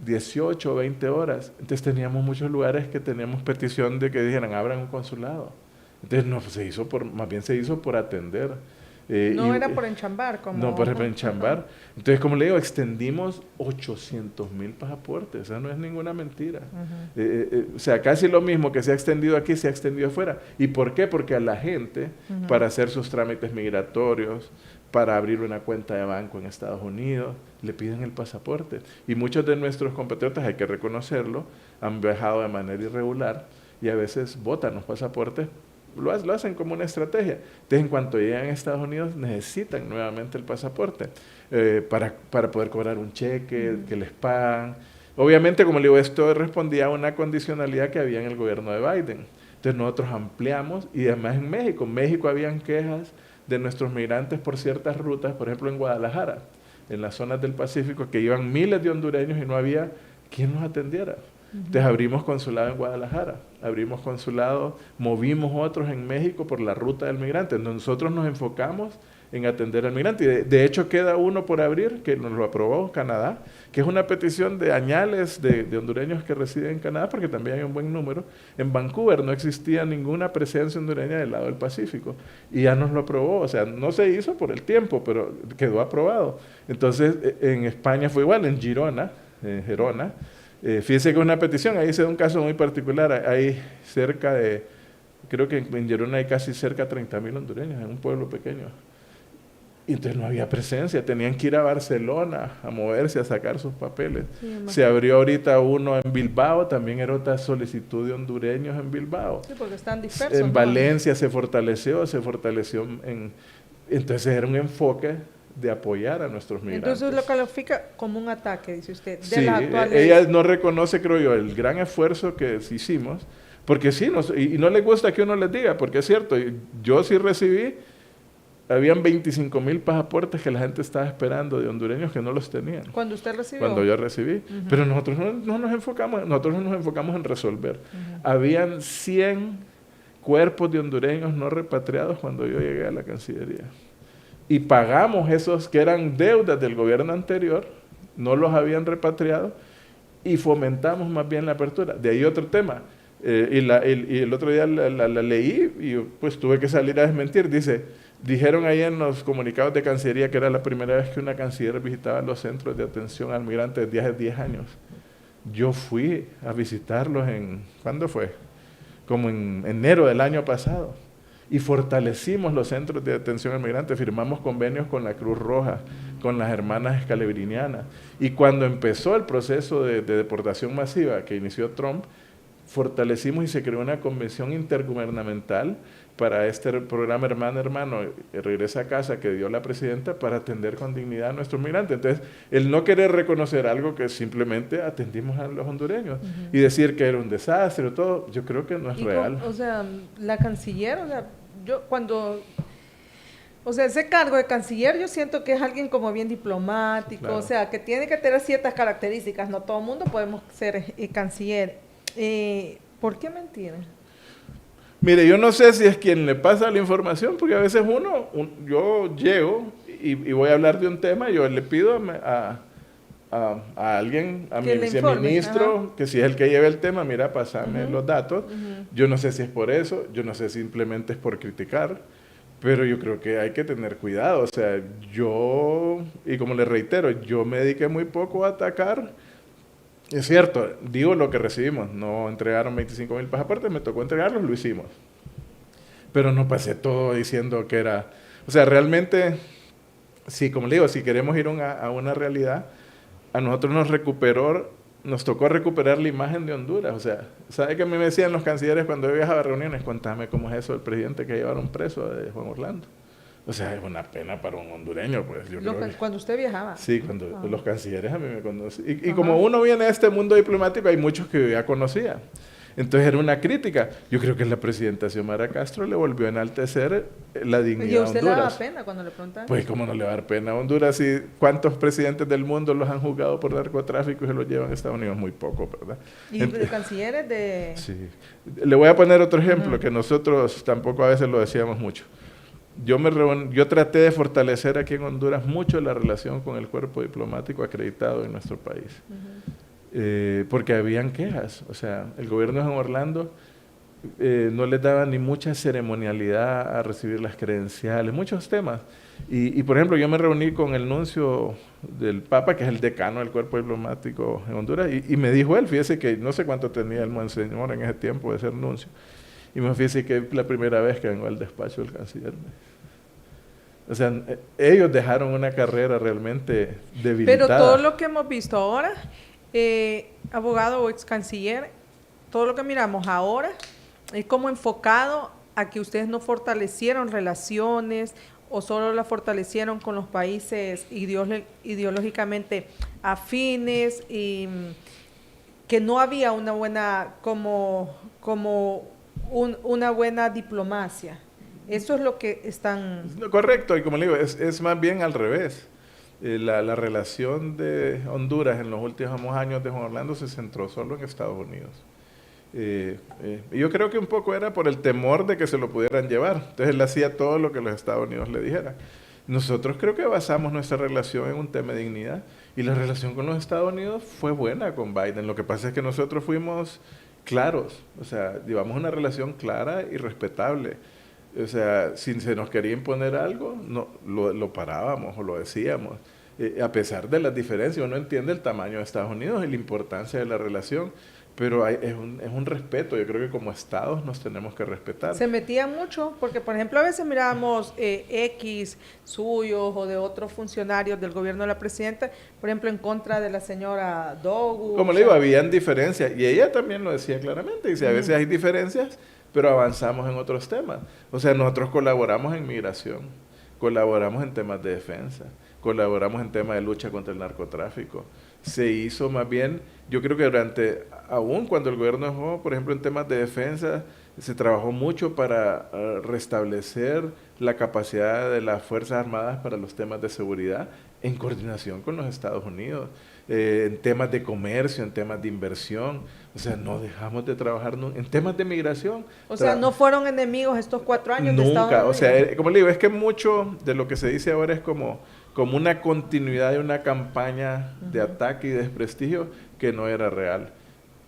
18 o 20 horas. Entonces teníamos muchos lugares que teníamos petición de que dijeran, abran un consulado. Entonces no, más bien se hizo por atender. No era por enchambar. No, por enchambar. Entonces, como le digo, extendimos 800,000 pasaportes. Esa no es ninguna mentira. O sea, casi lo mismo que se ha extendido aquí, se ha extendido afuera. ¿Y por qué? Porque a la gente, para hacer sus trámites migratorios, para abrir una cuenta de banco en Estados Unidos, le piden el pasaporte. Y muchos de nuestros compatriotas, hay que reconocerlo, han viajado de manera irregular y a veces botan los pasaportes. Lo hacen como una estrategia. Entonces, en cuanto llegan a Estados Unidos, necesitan nuevamente el pasaporte para poder cobrar un cheque que les pagan. Obviamente, como le digo, esto respondía a una condicionalidad que había en el gobierno de Biden. Entonces, nosotros ampliamos, y además en México habían quejas de nuestros migrantes por ciertas rutas, por ejemplo en Guadalajara, en las zonas del Pacífico, que iban miles de hondureños y no había quien los atendiera. Entonces abrimos consulado en Guadalajara, abrimos consulado, movimos otros en México por la ruta del migrante. Nosotros nos enfocamos en atender al migrante. Y de hecho queda uno por abrir, que nos lo aprobó Canadá, que es una petición de añales de hondureños que residen en Canadá, porque también hay un buen número. En Vancouver no existía ninguna presencia hondureña del lado del Pacífico, y ya nos lo aprobó. O sea, no se hizo por el tiempo, pero quedó aprobado. Entonces, en España fue igual, en Gerona, fíjese que es una petición, ahí se da un caso muy particular. Hay cerca de, creo que en Gerona hay casi cerca de 30,000 hondureños, en un pueblo pequeño. Y entonces no había presencia, tenían que ir a Barcelona a moverse, a sacar sus papeles. Sí, se abrió ahorita uno en Bilbao, también era otra solicitud de hondureños en Bilbao. Sí, porque están dispersos. En Valencia se fortaleció entonces era un enfoque de apoyar a nuestros migrantes. Entonces lo califica como un ataque, dice usted, de sí, las actuales... ella no reconoce, creo yo, el gran esfuerzo que hicimos, porque sí, y no le gusta que uno les diga, porque es cierto, yo sí recibí habían 25,000 pasaportes que la gente estaba esperando de hondureños que no los tenían. ¿Cuando usted recibió? Cuando yo recibí. Pero nosotros no nos enfocamos en resolver. Habían 100 cuerpos de hondureños no repatriados cuando yo llegué a la Cancillería. Y pagamos esos que eran deudas del gobierno anterior, no los habían repatriado, y fomentamos más bien la apertura. De ahí otro tema. Y el otro día la leí y pues tuve que salir a desmentir. Dijeron ahí en los comunicados de Cancillería que era la primera vez que una canciller visitaba los centros de atención al migrante desde hace 10 años. Yo fui a visitarlos ¿cuándo fue? Como en enero del año pasado. Y fortalecimos los centros de atención al migrante, firmamos convenios con la Cruz Roja, con las hermanas escalebrinianas. Y cuando empezó el proceso de deportación masiva que inició Trump, fortalecimos y se creó una convención intergubernamental para este programa Hermano, Regresa a Casa, que dio la presidenta para atender con dignidad a nuestros migrantes. Entonces, el no querer reconocer algo que simplemente atendimos a los hondureños y decir que era un desastre, todo, yo creo que no es real. O sea, la canciller, ese cargo de canciller yo siento que es alguien como bien diplomático, Claro. o sea, que tiene que tener ciertas características, no todo el mundo podemos ser canciller. ¿Por qué mentir? Mire, yo no sé si es quien le pasa la información, porque a veces yo llego y voy a hablar de un tema, yo le pido a alguien, a mi viceministro, que si es el que lleva el tema, mira, pásame los datos. Yo no sé si es por eso, yo no sé si simplemente es por criticar, pero yo creo que hay que tener cuidado. O sea, y como le reitero, yo me dediqué muy poco a atacar. Es cierto, digo lo que recibimos, no entregaron 25,000 pasaportes, me tocó entregarlos, lo hicimos. Pero no pasé todo diciendo que era... O sea, realmente, sí, como le digo, si queremos ir a una realidad, a nosotros nos tocó recuperar la imagen de Honduras. O sea, ¿sabe qué a mí me decían los cancilleres cuando yo viajaba a reuniones? Contame cómo es eso del presidente que llevaron preso de Juan Orlando. O sea, es una pena para un hondureño, pues. Cuando usted viajaba. Sí, cuando los cancilleres a mí me conocían. Y como uno viene a este mundo diplomático, hay muchos que yo ya conocía. Entonces era una crítica. Yo creo que la presidenta Xiomara Castro le volvió a enaltecer la dignidad de Honduras. ¿Y a usted le daba pena cuando le preguntaban? Pues cómo no le va a dar pena a Honduras, y cuántos presidentes del mundo los han juzgado por narcotráfico y se los llevan a Estados Unidos, muy poco, ¿verdad? ¿Y de cancilleres de...? Sí. Le voy a poner otro ejemplo, que nosotros tampoco a veces lo decíamos mucho. Yo traté de fortalecer aquí en Honduras mucho la relación con el cuerpo diplomático acreditado en nuestro país. Porque habían quejas. O sea, el gobierno de Juan Orlando no les daba ni mucha ceremonialidad a recibir las credenciales, muchos temas. Y por ejemplo, yo me reuní con el nuncio del Papa, que es el decano del cuerpo diplomático en Honduras, y me dijo él, fíjese que no sé cuánto tenía el monseñor en ese tiempo de ser nuncio, y me fíjese que es la primera vez que vengo al despacho del canciller. O sea, ellos dejaron una carrera realmente debilitada. Pero todo lo que hemos visto ahora, abogado o ex canciller, todo lo que miramos ahora es como enfocado a que ustedes no fortalecieron relaciones o solo las fortalecieron con los países ideológicamente afines, y que no había una buena una buena diplomacia. Eso es lo que están... Correcto, y como le digo, es más bien al revés. La relación de Honduras en los últimos años de Juan Orlando se centró solo en Estados Unidos. Yo creo que un poco era por el temor de que se lo pudieran llevar. Entonces él hacía todo lo que los Estados Unidos le dijeran. Nosotros creo que basamos nuestra relación en un tema de dignidad, y la relación con los Estados Unidos fue buena con Biden. Lo que pasa es que nosotros fuimos claros, o sea, llevamos una relación clara y respetable. O sea, si se nos quería imponer algo, no, lo parábamos o lo decíamos. A pesar de las diferencias, uno entiende el tamaño de Estados Unidos y la importancia de la relación, pero es un respeto. Yo creo que como estados nos tenemos que respetar. Se metía mucho, porque por ejemplo a veces mirábamos X suyos o de otros funcionarios del gobierno de la presidenta, por ejemplo en contra de la señora Dogu. Como le digo, habían diferencias, y ella también lo decía claramente, dice, a veces hay diferencias, pero avanzamos en otros temas. O sea, nosotros colaboramos en migración, colaboramos en temas de defensa, colaboramos en temas de lucha contra el narcotráfico. Se hizo más bien, yo creo que aún cuando el gobierno dejó, por ejemplo, en temas de defensa, se trabajó mucho para restablecer la capacidad de las Fuerzas Armadas para los temas de seguridad en coordinación con los Estados Unidos, en temas de comercio, en temas de inversión. O sea, no dejamos de trabajar en temas de migración. O sea, no fueron enemigos estos 4 años de Estados Nunca. Unidos. O sea, como le digo, es que mucho de lo que se dice ahora es como una continuidad de una campaña de ataque y desprestigio que no era real.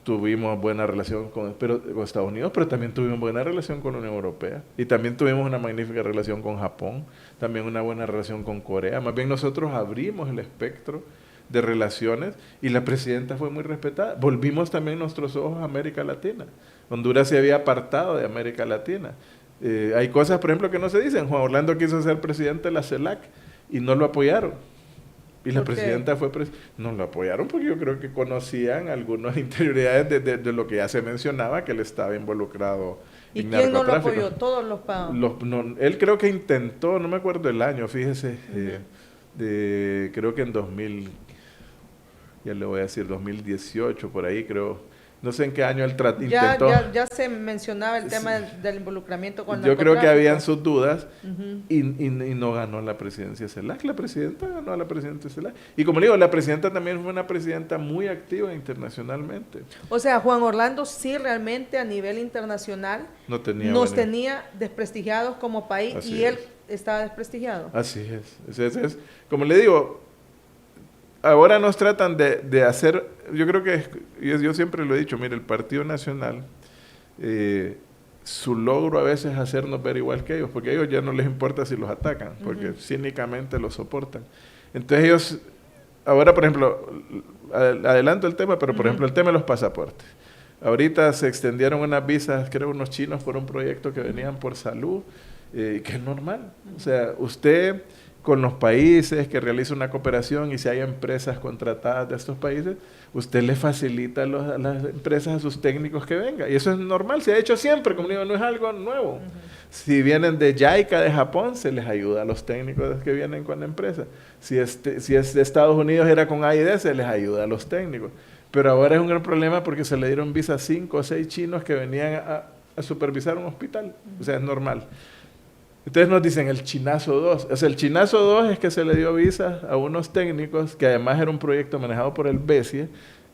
Tuvimos buena relación con Estados Unidos, pero también tuvimos buena relación con la Unión Europea. Y también tuvimos una magnífica relación con Japón, también una buena relación con Corea. Más bien nosotros abrimos el espectro de relaciones y la presidenta fue muy respetada. Volvimos también nuestros ojos a América Latina. Honduras se había apartado de América Latina. Hay cosas, por ejemplo, que no se dicen. Juan Orlando quiso ser presidente de la CELAC y no lo apoyaron. Y la presidenta no lo apoyaron porque yo creo que conocían algunas interioridades de lo que ya se mencionaba, que él estaba involucrado en narcotráfico. ¿Y quién no lo apoyó? Todos los pagos. Él creo que intentó, no me acuerdo el año, fíjese, creo que en 2000, ya le voy a decir, 2018, por ahí creo. No sé en qué año él intentó. Ya se mencionaba el tema del involucramiento con el narcotráfico. Yo creo que habían sus dudas y no ganó la presidencia CELAC. La presidenta ganó a la presidencia CELAC. Y como le digo, la presidenta también fue una presidenta muy activa internacionalmente. O sea, Juan Orlando sí realmente a nivel internacional nos tenía desprestigiados como país. Así y él estaba desprestigiado. Así es. Como le digo, ahora nos tratan de hacer, yo creo que, yo siempre lo he dicho, mire, el Partido Nacional, su logro a veces es hacernos ver igual que ellos, porque a ellos ya no les importa si los atacan, porque cínicamente los soportan. Entonces ellos, ahora por ejemplo, adelanto el tema, pero por ejemplo el tema de los pasaportes. Ahorita se extendieron unas visas, creo unos chinos por un proyecto que venían por salud, que es normal. O sea, usted con los países que realiza una cooperación y si hay empresas contratadas de estos países, usted le facilita a las empresas, a sus técnicos que vengan. Y eso es normal, se ha hecho siempre, como digo, no es algo nuevo. Si vienen de JICA, de Japón, se les ayuda a los técnicos que vienen con la empresa. Si es de Estados Unidos, era con AID, se les ayuda a los técnicos. Pero ahora es un gran problema porque se le dieron visas 5 o 6 chinos que venían a supervisar un hospital. O sea, es normal. Entonces nos dicen el chinazo 2. O sea, el chinazo 2 es que se le dio visas a unos técnicos, que además era un proyecto manejado por el BESIE,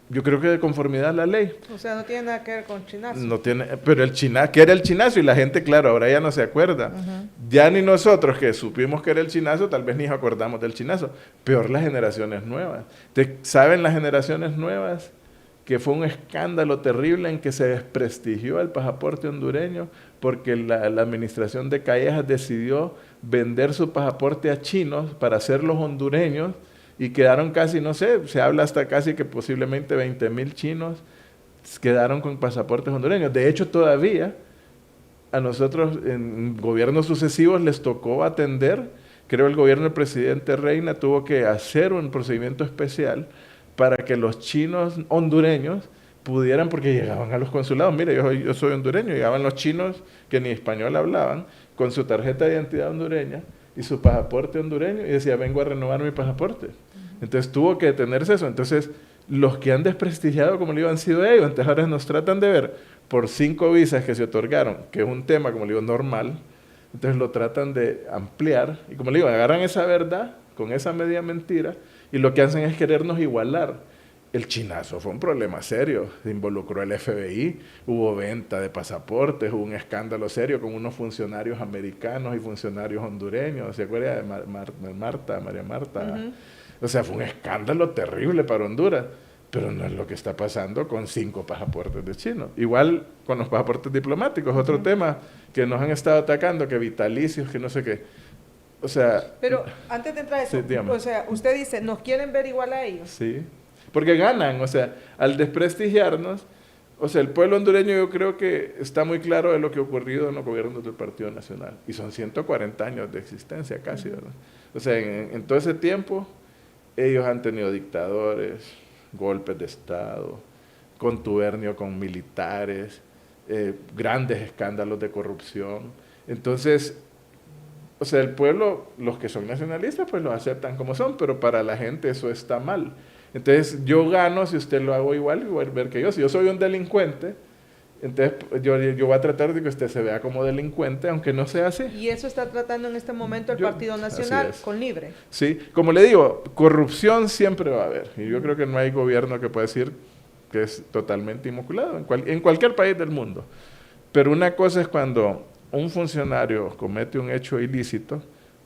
yo creo que de conformidad a la ley. O sea, no tiene nada que ver con chinazo. No tiene, pero ¿qué era el chinazo? Y la gente, claro, ahora ya no se acuerda. Ya ni nosotros que supimos que era el chinazo, tal vez ni acordamos del chinazo. Peor las generaciones nuevas. ¿Saben las generaciones nuevas? Que fue un escándalo terrible en que se desprestigió el pasaporte hondureño porque la administración de Callejas decidió vender su pasaporte a chinos para hacerlos hondureños y quedaron casi, no sé, se habla hasta casi que posiblemente 20,000 chinos quedaron con pasaportes hondureños. De hecho, todavía a nosotros en gobiernos sucesivos les tocó atender, creo el gobierno del presidente Reina tuvo que hacer un procedimiento especial para que los chinos hondureños pudieran, porque llegaban a los consulados, mire, yo soy hondureño, llegaban los chinos que ni español hablaban, con su tarjeta de identidad hondureña y su pasaporte hondureño, y decía, vengo a renovar mi pasaporte. Entonces tuvo que detenerse eso. Entonces, los que han desprestigiado, como le digo, han sido ellos. Entonces ahora nos tratan de ver por 5 visas que se otorgaron, que es un tema, como le digo, normal, entonces lo tratan de ampliar, y como le digo, agarran esa verdad con esa media mentira, y lo que hacen es querernos igualar. El chinazo fue un problema serio, se involucró el FBI, hubo venta de pasaportes, hubo un escándalo serio con unos funcionarios americanos y funcionarios hondureños, ¿se acuerda de María Marta? O sea, fue un escándalo terrible para Honduras, pero no es lo que está pasando con 5 pasaportes de chinos. Igual con los pasaportes diplomáticos, otro tema que nos han estado atacando, que vitalicios, que no sé qué. O sea... Pero antes de entrar a eso, sí, o sea, usted dice, ¿nos quieren ver igual a ellos? Sí, porque ganan, o sea, al desprestigiarnos, o sea, el pueblo hondureño yo creo que está muy claro de lo que ha ocurrido en los gobiernos del Partido Nacional, y son 140 años de existencia casi, ¿verdad? O sea, en todo ese tiempo, ellos han tenido dictadores, golpes de Estado, contubernio con militares, grandes escándalos de corrupción. Entonces, o sea, el pueblo, los que son nacionalistas, pues lo aceptan como son, pero para la gente eso está mal. Entonces, yo gano si usted lo hago igual ver que yo. Si yo soy un delincuente Entonces, yo voy a tratar de que usted se vea como delincuente, aunque no sea así. Y eso está tratando en este momento el Partido Nacional con Libre. Sí, como le digo, corrupción siempre va a haber. Y yo creo que no hay gobierno que pueda decir que es totalmente inmaculado en cualquier país del mundo. Pero una cosa es cuando un funcionario comete un hecho ilícito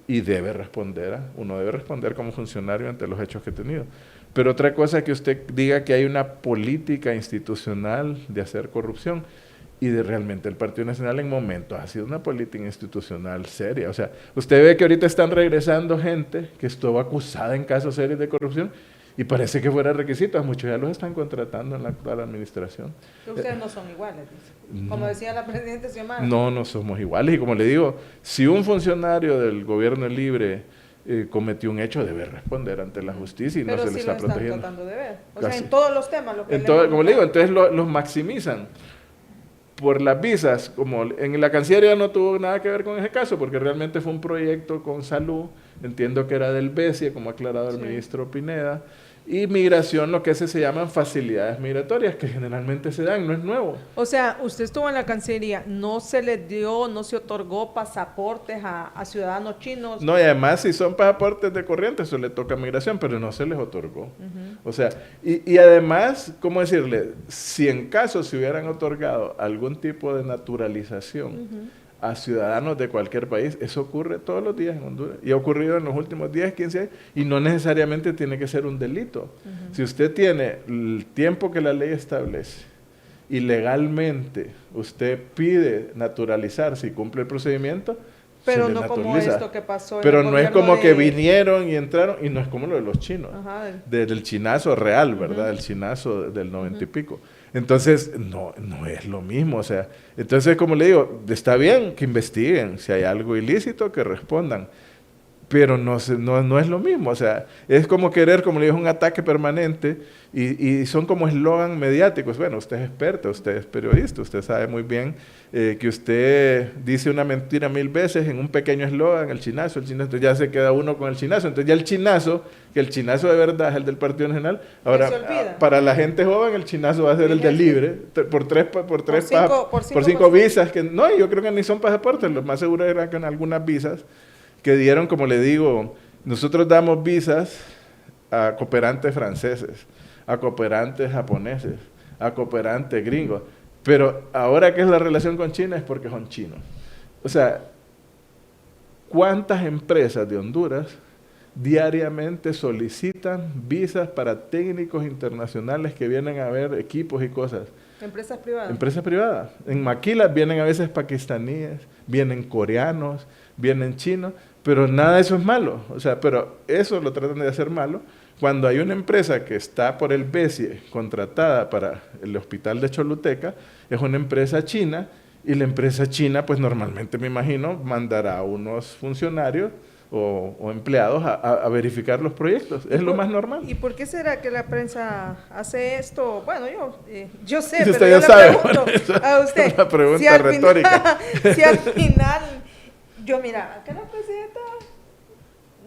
y debe responder, uno debe responder como funcionario ante los hechos que ha tenido. Pero otra cosa es que usted diga que hay una política institucional de hacer corrupción y de realmente el Partido Nacional en momentos ha sido una política institucional seria. O sea, usted ve que ahorita están regresando gente que estuvo acusada en casos serios de corrupción y parece que fuera requisito. Muchos ya los están contratando en la actual administración. Pero ustedes no son iguales, dice. Como decía la presidenta Xiomara. No somos iguales. Y como le digo, si un funcionario del gobierno libre cometió un hecho, debe responder ante la justicia y pero no se sí le está protegiendo. Tratando de ver. O sea, en todos los temas. Lo que como le digo, entonces los maximizan. Por las visas, como en la Cancillería no tuvo nada que ver con ese caso, porque realmente fue un proyecto con salud, entiendo que era del BESIE, como ha aclarado el ministro Pineda, y migración, lo que se llaman facilidades migratorias, que generalmente se dan, no es nuevo. O sea, usted estuvo en la Cancillería, no se le dio, no se otorgó pasaportes a ciudadanos chinos. No, y además si son pasaportes de corriente, eso le toca a migración, pero no se les otorgó. O sea, y además, ¿cómo decirle? Si en caso se hubieran otorgado algún tipo de naturalización a ciudadanos de cualquier país, eso ocurre todos los días en Honduras y ha ocurrido en los últimos 10, 15 años y no necesariamente tiene que ser un delito. Si usted tiene el tiempo que la ley establece y legalmente usted pide naturalizarse y cumple el procedimiento, pero no como esto que pasó. Pero no es como que vinieron y entraron, y no es como lo de los chinos, del chinazo real, ¿verdad? El chinazo del 90 y pico. Entonces, no es lo mismo, o sea, entonces como le digo, está bien que investiguen, si hay algo ilícito que respondan, pero no es lo mismo, o sea, es como querer, como le digo, un ataque permanente y son como eslogan mediáticos. Bueno, usted es experto, usted es periodista, usted sabe muy bien que usted dice una mentira 1000 veces en un pequeño eslogan, el chinazo, entonces ya se queda uno con el chinazo, entonces ya el chinazo, que el chinazo de verdad es el del Partido Nacional, ahora para la gente joven el chinazo va a ser el del Libre, por cinco visas, que no, yo creo que ni son pasaportes, lo más seguro era que en algunas visas que dieron, como le digo, nosotros damos visas a cooperantes franceses, a cooperantes japoneses, a cooperantes gringos, pero ahora que es la relación con China es porque son chinos. O sea, ¿cuántas empresas de Honduras diariamente solicitan visas para técnicos internacionales que vienen a ver equipos y cosas? Empresas privadas. Empresas privadas. En Maquila vienen a veces pakistaníes, vienen coreanos, vienen chinos, pero nada de eso es malo. O sea, pero eso lo tratan de hacer malo cuando hay una empresa que está por el BESIE contratada para el hospital de Choluteca, es una empresa china, y la empresa china, pues normalmente me imagino, mandará a unos funcionarios o empleados a verificar los proyectos. Es lo más normal. ¿Y por qué será que la prensa hace esto? Bueno, yo sé, pero usted yo le pregunto a usted. Es una pregunta retórica. Si al final, mira, acá la presidenta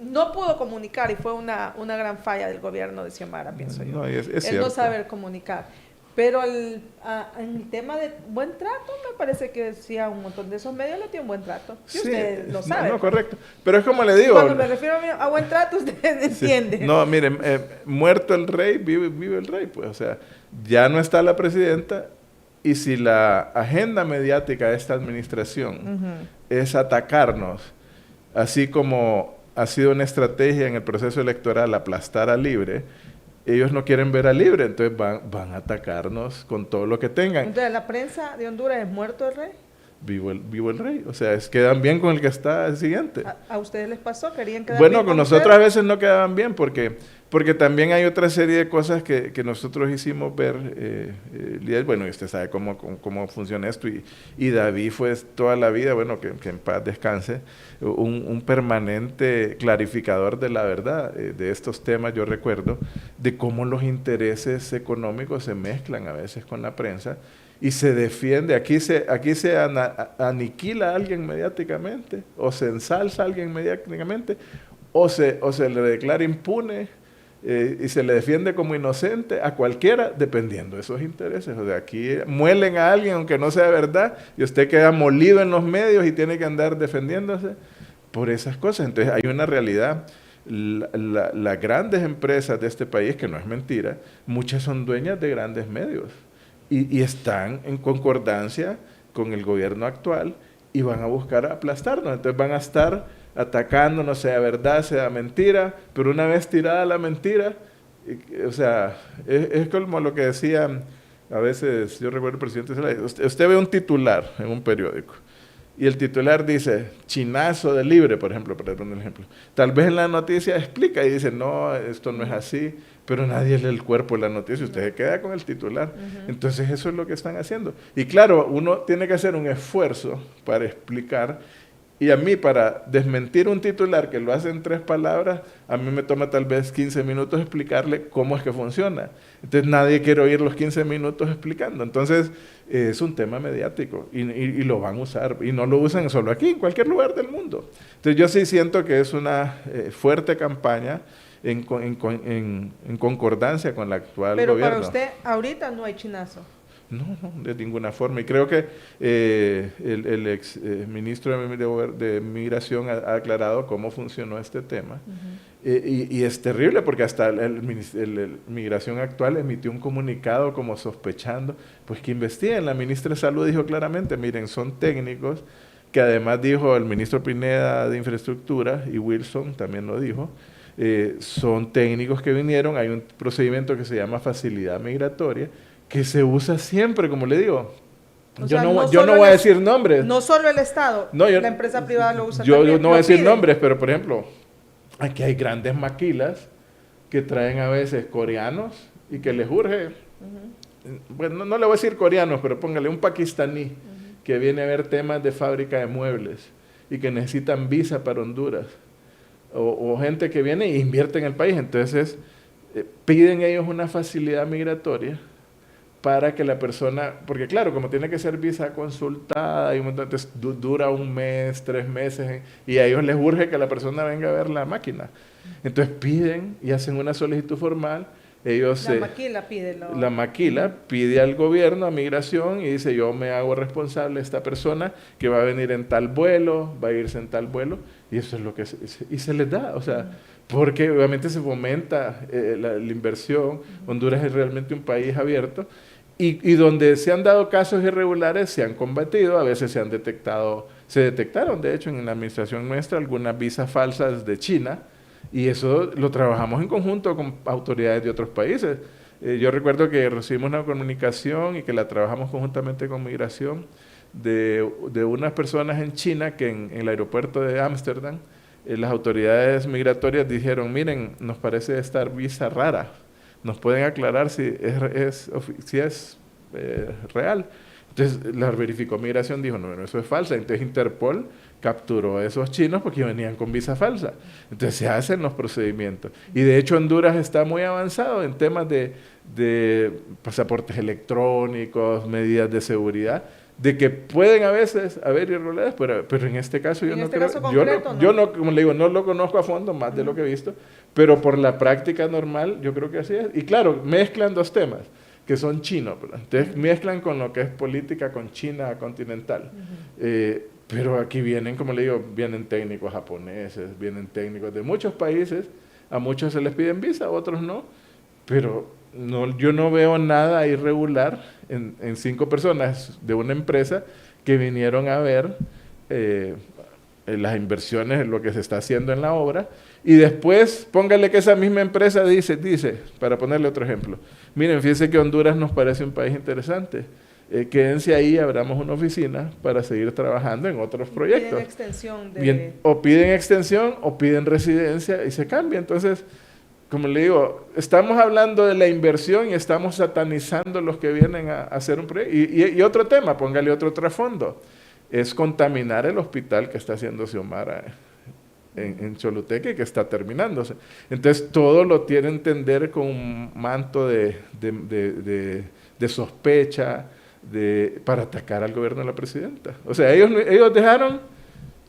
no pudo comunicar y fue una gran falla del gobierno de Xiomara, pienso yo. No, es el cierto. No saber comunicar. Pero en el tema de buen trato, me parece que sí, a un montón de esos medios le tiene un buen trato. Y sí, usted lo sabe. No, correcto. Pero es como le digo. Cuando me refiero a buen trato, usted entiende. No, miren, muerto el rey, vive el rey. Pues, o sea, ya no está la presidenta, y si la agenda mediática de esta administración es atacarnos, así como ha sido una estrategia en el proceso electoral aplastar a Libre, ellos no quieren ver a Libre, entonces van a atacarnos con todo lo que tengan. Entonces, ¿la prensa de Honduras es muerto el rey? Vivo el rey, o sea, quedan bien con el que está el siguiente. ¿A ustedes les pasó? ¿Querían quedar bueno, bien con nosotros a veces no quedaban bien porque también hay otra serie de cosas que nosotros hicimos ver, bueno, y usted sabe cómo funciona esto, y David fue toda la vida, bueno, que en paz descanse, un permanente clarificador de la verdad de estos temas. Yo recuerdo de cómo los intereses económicos se mezclan a veces con la prensa y se defiende, aquí se aniquila a alguien mediáticamente, o se ensalza a alguien mediáticamente, o se le declara impune y se le defiende como inocente a cualquiera dependiendo de esos intereses. O sea, aquí muelen a alguien aunque no sea verdad y usted queda molido en los medios y tiene que andar defendiéndose por esas cosas. Entonces hay una realidad. Las grandes empresas de este país, que no es mentira, muchas son dueñas de grandes medios y están en concordancia con el gobierno actual y van a buscar aplastarnos. Entonces van a estar atacándonos, sea verdad, sea mentira, pero una vez tirada la mentira, o sea, es como lo que decía a veces, yo recuerdo el presidente Zelaya, usted ve un titular en un periódico y el titular dice, chinazo de libre, por ejemplo, para poner un ejemplo. Tal vez en la noticia explica y dice, no, esto no es así, pero nadie lee el cuerpo de la noticia, usted se queda con el titular. Entonces eso es lo que están haciendo. Y claro, uno tiene que hacer un esfuerzo para explicar. Y a mí, para desmentir un titular que lo hace en 3 palabras, a mí me toma tal vez 15 minutos explicarle cómo es que funciona. Entonces nadie quiere oír los 15 minutos explicando. Entonces es un tema mediático y lo van a usar. Y no lo usan solo aquí, en cualquier lugar del mundo. Entonces yo sí siento que es una fuerte campaña en concordancia con la actual Pero gobierno. para usted, ahorita no hay chinazo. No, de ninguna forma. Y creo que el ex ministro de Migración ha aclarado cómo funcionó este tema. Y es terrible porque hasta el Migración actual emitió un comunicado como sospechando, pues que investiguen. La ministra de Salud dijo claramente, miren, son técnicos, que además dijo el ministro Pineda de Infraestructura, y Wilson también lo dijo, son técnicos que vinieron, hay un procedimiento que se llama facilidad migratoria, que se usa siempre, como le digo. Yo no voy a decir nombres. No solo el Estado, la empresa privada lo usa también. Yo no voy a decir piden. nombres, pero por ejemplo, aquí hay grandes maquilas que traen a veces coreanos y que les urge, bueno, no le voy a decir coreanos, pero póngale un pakistaní que viene a ver temas de fábrica de muebles y que necesitan visa para Honduras. O gente que viene e invierte en el país. Entonces, piden ellos una facilidad migratoria para que la persona, porque claro, como tiene que ser visa consultada, y entonces dura 1 mes, 3 meses, y a ellos les urge que la persona venga a ver la máquina. Entonces piden y hacen una solicitud formal. Ellos, la maquila pide al gobierno, a migración, y dice, yo me hago responsable de esta persona que va a venir en tal vuelo, va a irse en tal vuelo, y eso es lo que se les da, o sea, porque obviamente se fomenta la inversión. Honduras es realmente un país abierto, y donde se han dado casos irregulares se han combatido, a veces se detectaron, de hecho, en la administración nuestra, algunas visas falsas de China, y eso lo trabajamos en conjunto con autoridades de otros países. Yo recuerdo que recibimos una comunicación y que la trabajamos conjuntamente con Migración de unas personas en China que en el aeropuerto de Ámsterdam, las autoridades migratorias dijeron, miren, nos parece esta visa rara, nos pueden aclarar si es real. Entonces la verificó Migración, dijo, no, eso es falsa. Entonces Interpol capturó a esos chinos porque venían con visa falsa. Entonces se hacen los procedimientos. Y de hecho Honduras está muy avanzado en temas de pasaportes electrónicos, medidas de seguridad, de que pueden a veces haber irregularidades, pero en este caso yo no creo, yo no, como le digo, no lo conozco a fondo, más de lo que he visto, pero por la práctica normal yo creo que así es. Y claro, mezclan 2 temas que son chinos, ¿verdad? Entonces mezclan con lo que es política con China continental. Pero aquí vienen, como le digo, vienen técnicos japoneses, vienen técnicos de muchos países, a muchos se les piden visa, a otros no, pero yo no veo nada irregular en 5 personas de una empresa que vinieron a ver las inversiones, lo que se está haciendo en la obra, y después póngale que esa misma empresa dice, para ponerle otro ejemplo, miren, fíjense que Honduras nos parece un país interesante, quédense ahí, abramos una oficina para seguir trabajando en otros proyectos. Piden extensión o piden extensión o piden residencia y se cambia. Entonces, como le digo, estamos hablando de la inversión y estamos satanizando los que vienen a hacer un proyecto. Y otro tema, póngale otro trasfondo, es contaminar el hospital que está haciendo Xiomara en Choluteca y que está terminándose. Entonces, todo lo tiene que entender con un manto de sospecha para atacar al gobierno de la presidenta. O sea, ellos dejaron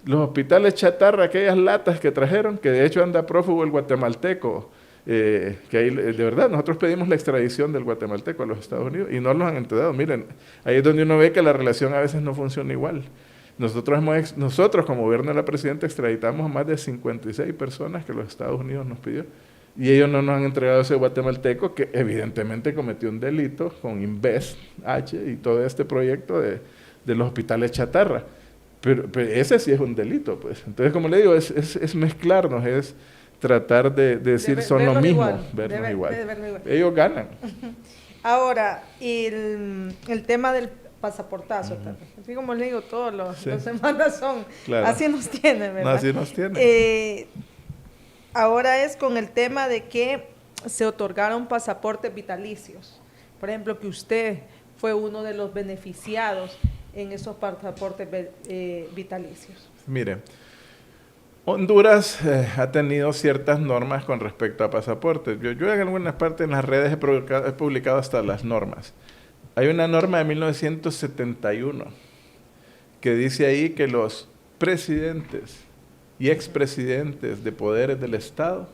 los hospitales chatarra, aquellas latas que trajeron, que de hecho anda prófugo el guatemalteco, que ahí, de verdad, nosotros pedimos la extradición del guatemalteco a los Estados Unidos y no los han entregado. Miren, ahí es donde uno ve que la relación a veces no funciona igual. Nosotros como gobierno de la presidenta extraditamos a más de 56 personas que los Estados Unidos nos pidió. Y ellos no nos han entregado ese guatemalteco que evidentemente cometió un delito con Invest H y todo este proyecto de los hospitales chatarra. Pero ese sí es un delito, pues. Entonces, como le digo, es mezclarnos, es tratar de decir son lo mismo, vernos igual. Ellos ganan. Ahora, el tema del pasaportazo, así como le digo, todas las semanas son, claro. Así nos tiene, ¿verdad? Así nos tiene. Ahora es con el tema de que se otorgaron pasaportes vitalicios. Por ejemplo, que usted fue uno de los beneficiados en esos pasaportes vitalicios. Mire, Honduras ha tenido ciertas normas con respecto a pasaportes. Yo en algunas partes en las redes he publicado hasta las normas. Hay una norma de 1971 que dice ahí que los presidentes y expresidentes de poderes del Estado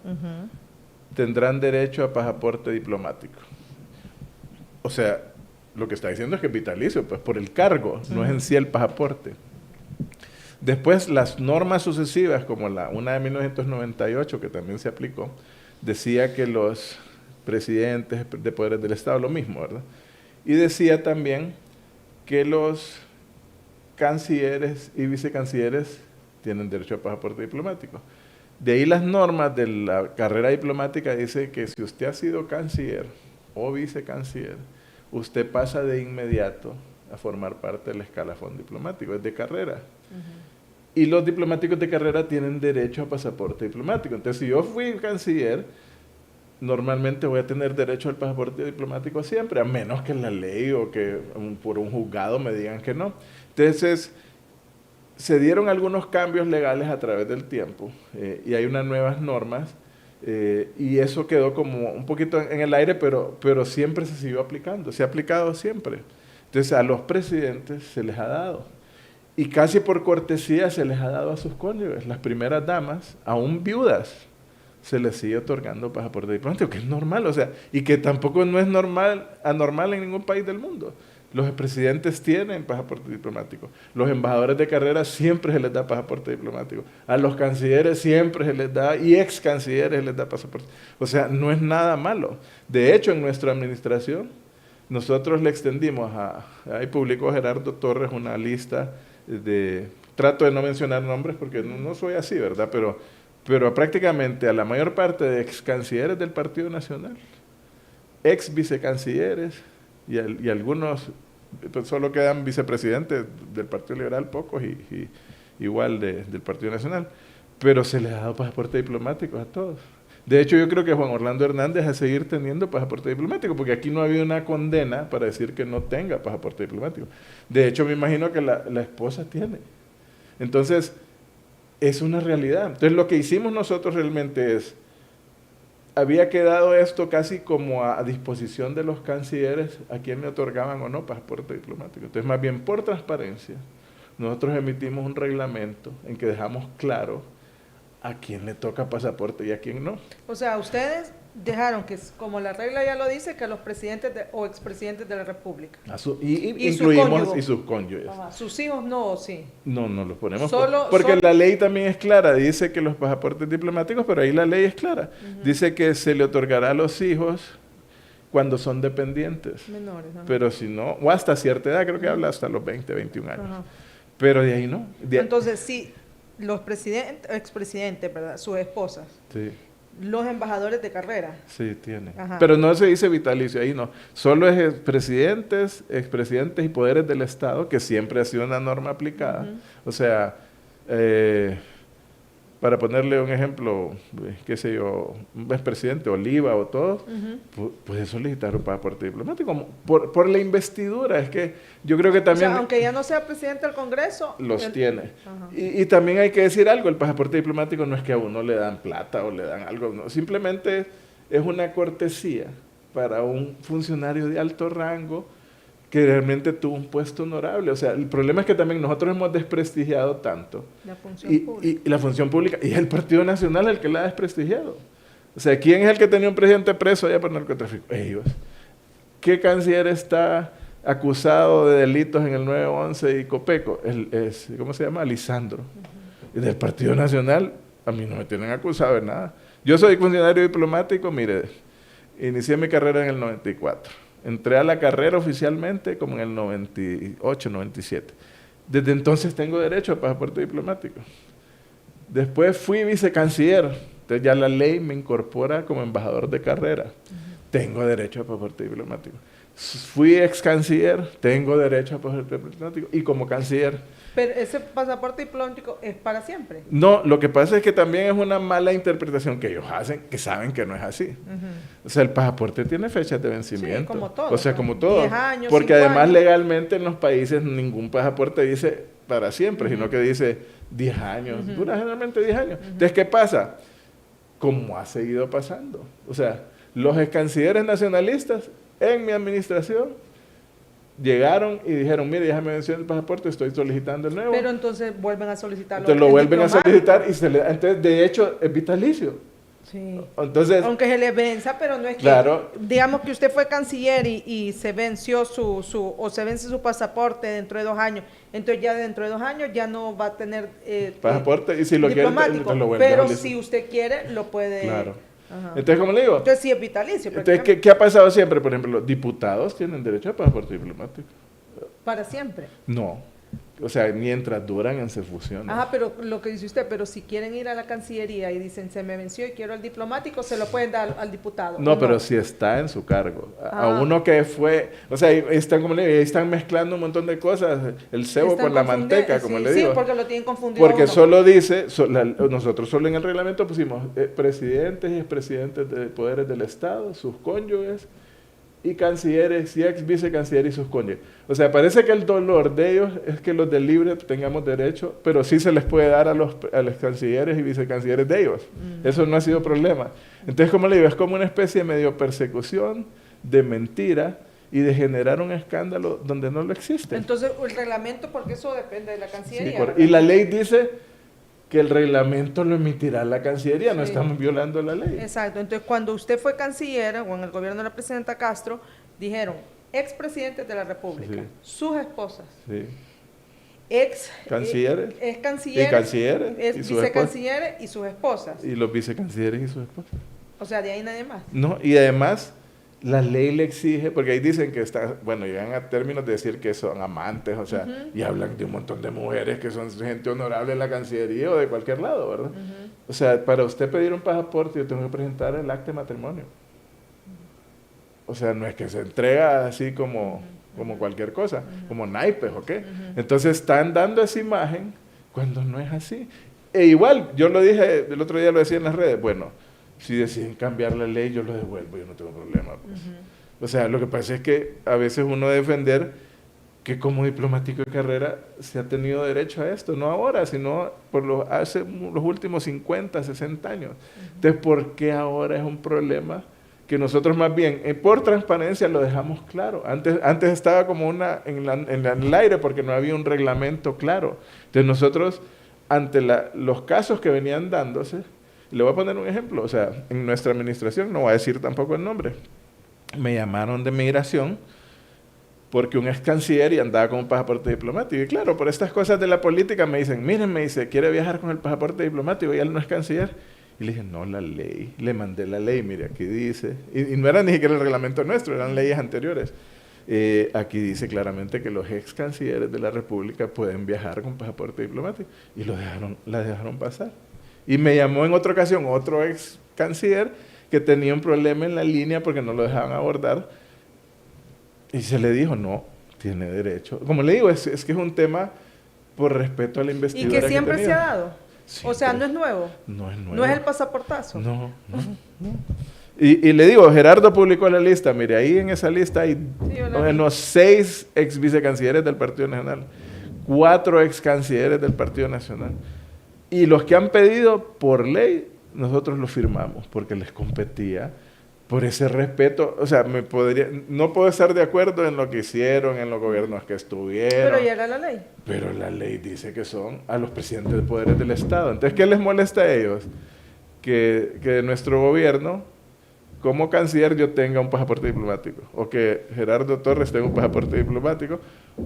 tendrán derecho a pasaporte diplomático. O sea, lo que está diciendo es que es vitalicio, pues por el cargo, no es en sí el pasaporte. Después, las normas sucesivas, como una de 1998, que también se aplicó, decía que los presidentes de poderes del Estado, lo mismo, ¿verdad? Y decía también que los cancilleres y vicecancilleres tienen derecho a pasaporte diplomático. De ahí las normas de la carrera diplomática dice que si usted ha sido canciller o vicecanciller, usted pasa de inmediato a formar parte del escalafón diplomático, es de carrera. Y los diplomáticos de carrera tienen derecho a pasaporte diplomático. Entonces, si yo fui canciller, normalmente voy a tener derecho al pasaporte diplomático siempre, a menos que la ley o que por un juzgado me digan que no. Entonces, se dieron algunos cambios legales a través del tiempo y hay unas nuevas normas y eso quedó como un poquito en el aire, pero siempre se siguió aplicando, se ha aplicado siempre. Entonces a los presidentes se les ha dado y casi por cortesía se les ha dado a sus cónyuges, las primeras damas, aún viudas, se les sigue otorgando pasaporte diplomático, que es normal, o sea, y que tampoco no es anormal en ningún país del mundo. Los expresidentes tienen pasaporte diplomático. Los embajadores de carrera siempre se les da pasaporte diplomático. A los cancilleres siempre se les da, y ex cancilleres se les da pasaporte. O sea, no es nada malo. De hecho, en nuestra administración, nosotros le extendimos ahí publicó Gerardo Torres una lista trato de no mencionar nombres porque no soy así, ¿verdad? Pero prácticamente a la mayor parte de ex cancilleres del Partido Nacional, ex vicecancilleres, y algunos, pues solo quedan vicepresidentes del Partido Liberal, pocos, y igual del Partido Nacional, pero se les ha dado pasaporte diplomático a todos. De hecho, yo creo que Juan Orlando Hernández va a seguir teniendo pasaporte diplomático, porque aquí no ha habido una condena para decir que no tenga pasaporte diplomático. De hecho, me imagino que la esposa tiene. Entonces, es una realidad. Entonces, lo que hicimos nosotros realmente había quedado esto casi como a disposición de los cancilleres a quien le otorgaban o no pasaporte diplomático. Entonces, más bien por transparencia, nosotros emitimos un reglamento en que dejamos claro a quién le toca pasaporte y a quién no. O sea, ustedes dejaron que, como la regla ya lo dice, que los presidentes o expresidentes de la República. Y incluimos sus cónyuges. ¿Sus hijos no o sí? No los ponemos. Porque la ley también es clara, dice que los pasaportes diplomáticos, pero ahí la ley es clara. Dice que se le otorgará a los hijos cuando son dependientes. Menores. Pero si no, o hasta cierta edad, creo que habla hasta los 20, 21 años. Pero de ahí no. Entonces, sí, los expresidentes, ¿verdad? Sus esposas. Sí. Los embajadores de carrera. Sí, tienen. Pero no se dice vitalicio, ahí no. Solo es presidentes, expresidentes y poderes del Estado, que siempre ha sido una norma aplicada. O sea, para ponerle un ejemplo, qué sé yo, un expresidente, Oliva o todo, puede solicitar un pasaporte diplomático por la investidura. Es que yo creo que también... O sea, aunque ya no sea presidente del Congreso... Los tiene. Y también hay que decir algo, el pasaporte diplomático no es que a uno le dan plata o le dan algo, no, simplemente es una cortesía para un funcionario de alto rango que realmente tuvo un puesto honorable. O sea, el problema es que también nosotros hemos desprestigiado tanto la función pública. Y la función pública, y es el Partido Nacional el que la ha desprestigiado. O sea, ¿quién es el que tenía un presidente preso allá por narcotráfico? Ellos. ¿Qué canciller está acusado de delitos en el 911 y Copeco? ¿Cómo se llama? Lisandro. Y del Partido Nacional, a mí no me tienen acusado de nada. Yo soy funcionario diplomático, mire, inicié mi carrera en el 94. Entré a la carrera oficialmente como en el 98, 97. Desde entonces tengo derecho a pasaporte diplomático. Después fui vicecanciller. Entonces ya la ley me incorpora como embajador de carrera. Tengo derecho a pasaporte diplomático. Fui ex canciller, tengo derecho a pasaporte diplomático. Y como canciller. Pero ese pasaporte diplomático es para siempre. No, lo que pasa es que también es una mala interpretación que ellos hacen, que saben que no es así. O sea, el pasaporte tiene fechas de vencimiento. Sí, como todo. O sea, como todo. 10 años, porque 5 además años. legalmente en los países ningún pasaporte dice para siempre, sino que dice 10 años. Dura generalmente 10 años. Entonces, ¿qué pasa? Como ha seguido pasando. O sea, los ex cancilleres nacionalistas en mi administración llegaron y dijeron, mire, ya me venció el pasaporte, estoy solicitando el nuevo. Pero entonces vuelven a solicitarlo. Entonces lo vuelven a solicitar y entonces de hecho es vitalicio. Sí. Entonces, aunque se le venza, pero no es que, claro, digamos que usted fue canciller y se venció o se vence su pasaporte dentro de 2 años, entonces ya dentro de 2 años ya no va a tener pasaporte y si lo quiere, diplomático, lo vuelve pero a si usted quiere lo puede. Claro. Ajá. Entonces, como le digo, entonces sí es vitalicio. Entonces, ¿qué ha pasado siempre? Por ejemplo, los diputados tienen derecho a pasaporte diplomático. Para siempre. No. O sea, mientras duran en su fusión. Ajá, pero lo que dice usted, pero si quieren ir a la Cancillería y dicen, se me venció y quiero el diplomático, se lo pueden dar al diputado. No, pero si está en su cargo. A uno que fue, o sea, están mezclando un montón de cosas, el cebo con la manteca, como le digo. Sí, porque lo tienen confundido. Porque solo dice, nosotros solo en el reglamento pusimos presidentes y expresidentes de poderes del Estado, sus cónyuges, y cancilleres y ex vicecancilleres y sus cónyuges. O sea, parece que el dolor de ellos es que los del libre tengamos derecho, pero sí se les puede dar a los cancilleres y vicecancilleres de ellos. Eso no ha sido problema. Entonces, como le digo, es como una especie de medio persecución, de mentira y de generar un escándalo donde no lo existe. Entonces, el reglamento, porque eso depende de la Cancillería. Sí, y la ley dice que el reglamento lo emitirá la Cancillería, no estamos violando la ley. Exacto, entonces cuando usted fue canciller o en el gobierno de la presidenta Castro, dijeron expresidentes de la República, sus esposas, ex cancilleres, cancilleres, vicecancilleres y sus esposas. Y los vicecancilleres y sus esposas. O sea, de ahí nadie más. No, y además la ley le exige, porque ahí dicen que llegan a términos de decir que son amantes, o sea, y hablan de un montón de mujeres que son gente honorable en la Cancillería o de cualquier lado, ¿verdad? O sea, para usted pedir un pasaporte, yo tengo que presentar el acta de matrimonio. O sea, no es que se entrega así como cualquier cosa, como naipes, ¿ok? Entonces están dando esa imagen cuando no es así. E igual, yo lo dije, el otro día lo decía en las redes, bueno, si deciden cambiar la ley, yo lo devuelvo, yo no tengo problema. Pues. O sea, lo que pasa es que a veces uno debe defender que como diplomático de carrera se ha tenido derecho a esto, no ahora, sino hace los últimos 50, 60 años. Entonces, ¿por qué ahora es un problema que nosotros más bien, por transparencia, lo dejamos claro? Antes estaba como en el aire porque no había un reglamento claro. Entonces, nosotros, ante los casos que venían dándose, le voy a poner un ejemplo, o sea, en nuestra administración, no voy a decir tampoco el nombre, me llamaron de migración porque un ex canciller y andaba con un pasaporte diplomático. Y claro, por estas cosas de la política me dicen, miren, me dice, ¿quiere viajar con el pasaporte diplomático? Y él no es canciller. Y le dije, no, la ley. Le mandé la ley, mire, aquí dice. Y no era ni siquiera el reglamento nuestro, eran leyes anteriores. Aquí dice claramente que los ex cancilleres de la República pueden viajar con pasaporte diplomático. Y la dejaron pasar. Y me llamó en otra ocasión otro ex canciller que tenía un problema en la línea porque no lo dejaban abordar. Y se le dijo, no, tiene derecho. Como le digo, es que es un tema por respeto a la investidura. Y que siempre se ha dado. Siempre. O sea, no es nuevo. No es nuevo. No es el pasaportazo. No. Y le digo, Gerardo publicó la lista. Mire, ahí en esa lista hay unos 6 ex vicecancilleres del Partido Nacional, 4 ex cancilleres del Partido Nacional. Y los que han pedido por ley, nosotros lo firmamos porque les competía por ese respeto. O sea, no puedo estar de acuerdo en lo que hicieron, en los gobiernos que estuvieron. Pero ya era la ley. Pero la ley dice que son a los presidentes de poderes del Estado. Entonces, ¿qué les molesta a ellos? que de nuestro gobierno, como canciller, yo tenga un pasaporte diplomático, o que Gerardo Torres tenga un pasaporte diplomático,